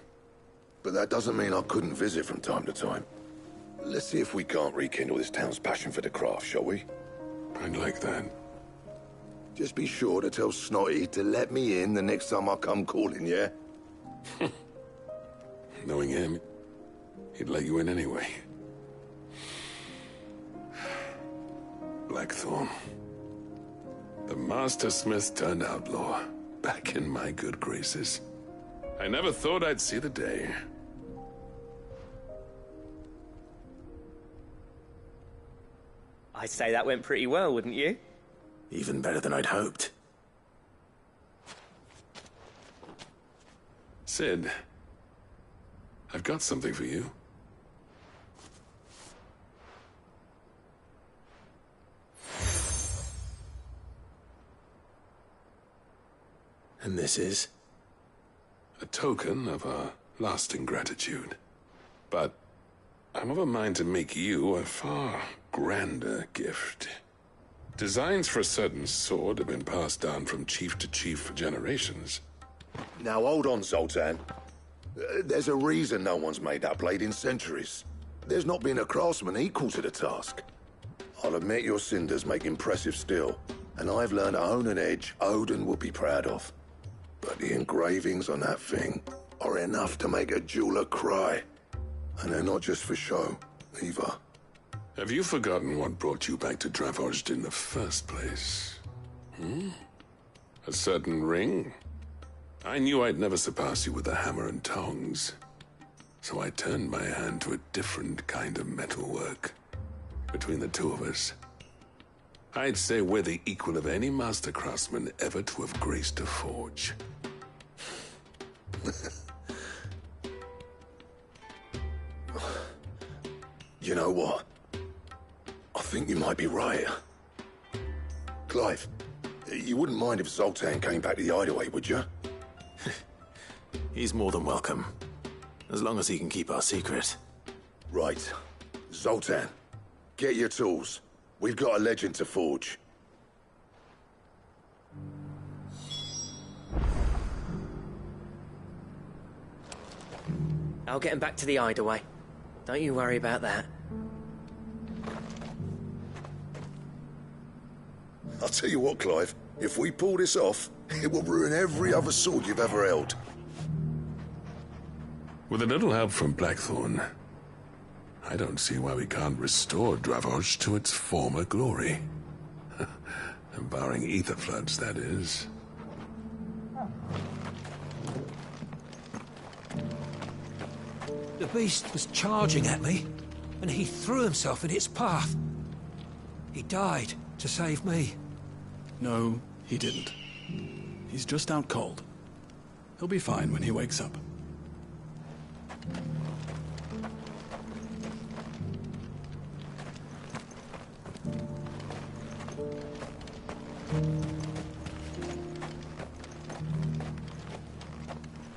But that doesn't mean I couldn't visit from time to time. Let's see if we can't rekindle this town's passion for the craft, shall we? I'd like that. Just be sure to tell Snotty to let me in the next time I come calling, yeah? Knowing him, he'd let you in anyway. Blackthorn. The Master Smith turned outlaw, back in my good graces. I never thought I'd see the day. I'd say that went pretty well, wouldn't you? Even better than I'd hoped. Sid, I've got something for you. And this is? A token of our lasting gratitude. But I'm of a mind to make you a far grander gift. Designs for a certain sword have been passed down from chief to chief for generations. Now hold on, Zoltan. There's a reason no one's made that blade in centuries. There's not been a craftsman equal to the task. I'll admit your cinders make impressive steel, and I've learned to own an edge Odin will be proud of. But the engravings on that thing are enough to make a jeweler cry. And they're not just for show, either. Have you forgotten what brought you back to Dravozd in the first place? A certain ring? I knew I'd never surpass you with the hammer and tongs. So I turned my hand to a different kind of metalwork. Between the two of us, I'd say we're the equal of any master craftsman ever to have graced a forge. You know what? I think you might be right. Clive, you wouldn't mind if Zoltan came back to the Hideaway, would you? He's more than welcome. As long as he can keep our secret. Right. Zoltan, get your tools. We've got a legend to forge. I'll get him back to the Hideaway. Don't you worry about that. I'll tell you what, Clive. If we pull this off, it will ruin every other sword you've ever held. With a little help from Blackthorn, I don't see why we can't restore Dravozd to its former glory. Barring ether floods, that is. The beast was charging at me, and he threw himself in its path. He died to save me. No, he didn't. He's just out cold. He'll be fine when he wakes up.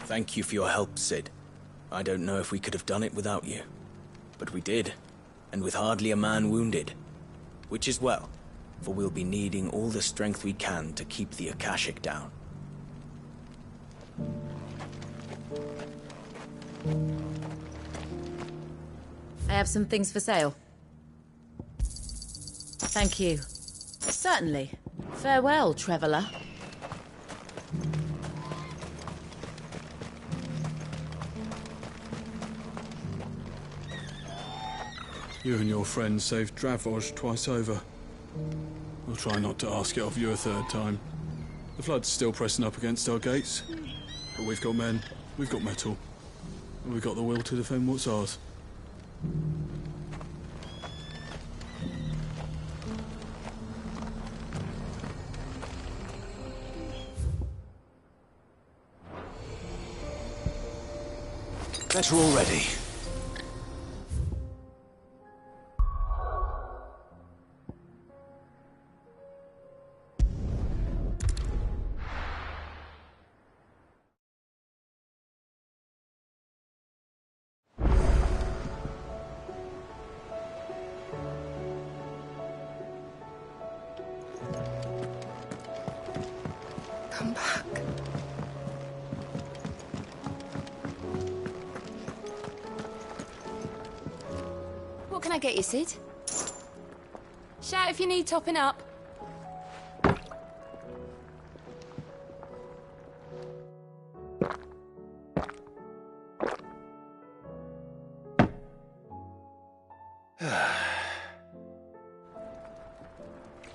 Thank you for your help, Sid. I don't know if we could have done it without you. But we did, and with hardly a man wounded. Which is well, for we'll be needing all the strength we can to keep the Akashic down. I have some things for sale. Thank you. Certainly. Farewell, traveller. You and your friends saved Dravozd twice over. I'll try not to ask it of you a third time. The flood's still pressing up against our gates. But we've got men, we've got metal, and we've got the will to defend what's ours. Better already. Come back. What can I get you, Sid? Shout if you need topping up.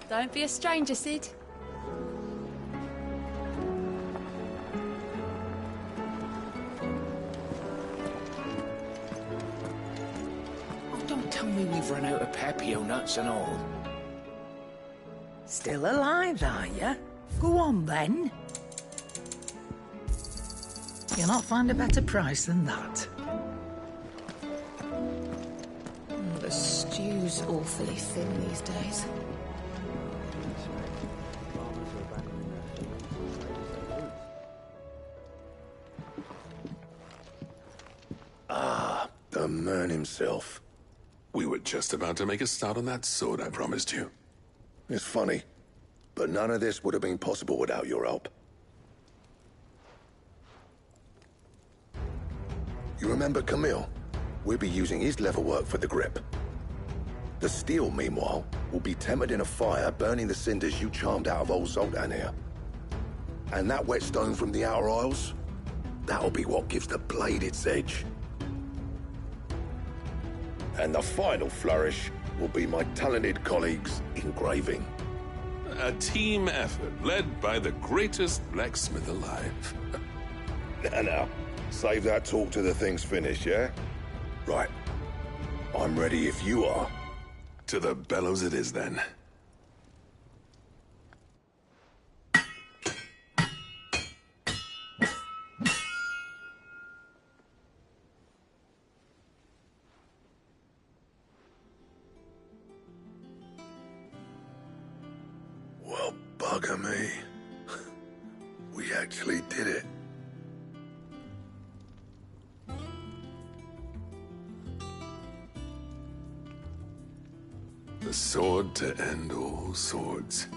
Don't be a stranger, Sid. Don't tell me we've run out of Pepio nuts and all. Still alive, are you? Go on, then. You'll not find a better price than that. The stew's awfully thin these days. The man himself. We were just about to make a start on that sword I promised you. It's funny, but none of this would have been possible without your help. You remember Camille? We'll be using his leatherwork for the grip. The steel, meanwhile, will be tempered in a fire, burning the cinders you charmed out of old Zoltan here. And that whetstone from the Outer Isles, that'll be what gives the blade its edge. And the final flourish will be my talented colleagues' engraving. A team effort led by the greatest blacksmith alive. Now, save that talk till the thing's finished, yeah? Right. I'm ready if you are. To the bellows it is, then. Well, bugger me. We actually did it. The sword to end all swords.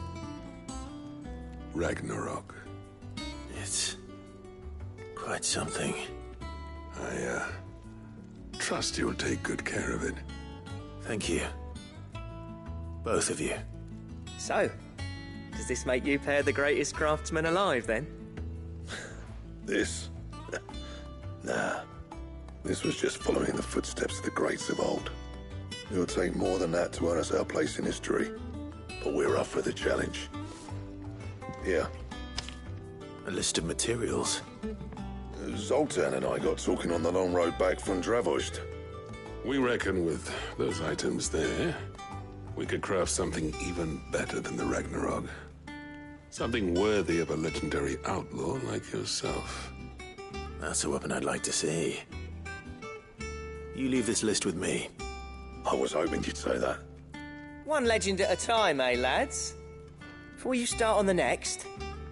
Ragnarok. It's quite something. I trust you'll take good care of it. Thank you. Both of you. So, does this make you pair the greatest craftsmen alive, then? This? Nah. This was just following the footsteps of the greats of old. It'll take more than that to earn us our place in history. But we're up for the challenge. Here. A list of materials. Zoltan and I got talking on the long road back from Dravost. We reckon with those items there, we could craft something even better than the Ragnarok. Something worthy of a legendary outlaw like yourself. That's a weapon I'd like to see. You leave this list with me. I was hoping you'd say that. One legend at a time, eh, lads? Before you start on the next,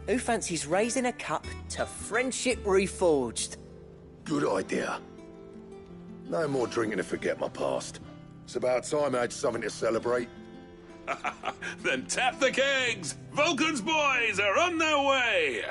who fancies raising a cup to friendship reforged? Good idea. No more drinking to forget my past. It's about time I had something to celebrate. Then tap the kegs! Vulcan's boys are on their way!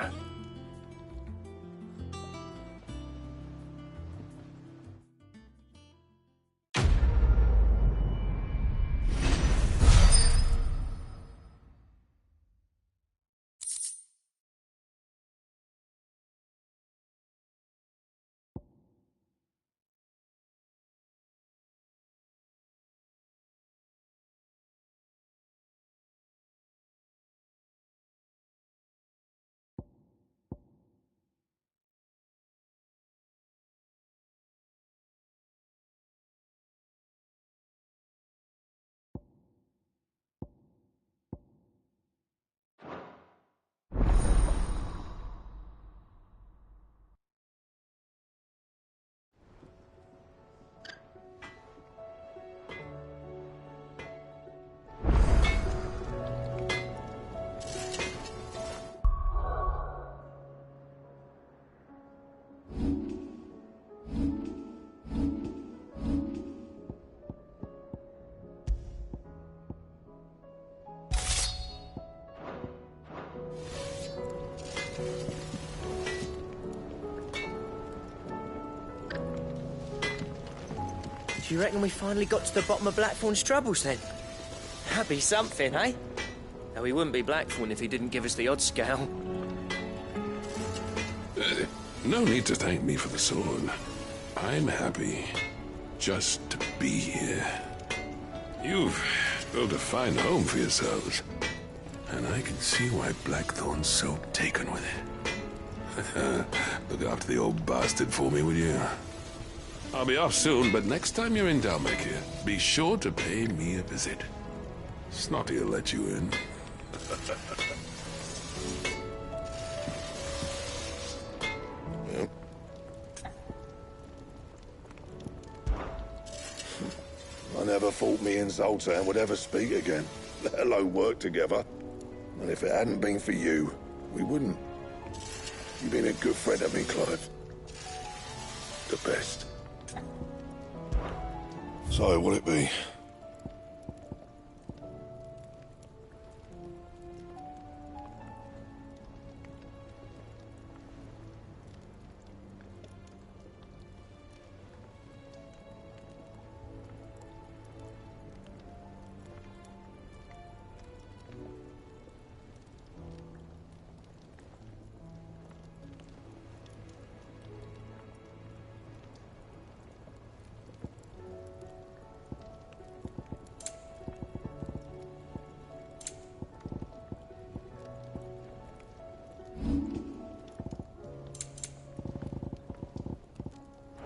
Do you reckon we finally got to the bottom of Blackthorn's troubles, then? That'd be something, eh? Though he wouldn't be Blackthorn if he didn't give us the odd scale. No need to thank me for the sword. I'm happy just to be here. You've built a fine home for yourselves, and I can see why Blackthorn's so taken with it. Look after the old bastard for me, will you? I'll be off soon, but next time you're in Dalmekir, be sure to pay me a visit. Snotty will let you in. Yep. I never thought me and Zoltan would ever speak again, let alone work together. And if it hadn't been for you, we wouldn't. You've been a good friend to me, Clive. The best. So, will it be?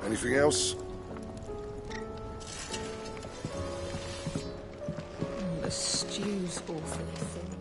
Anything else? The stew's awfully thin.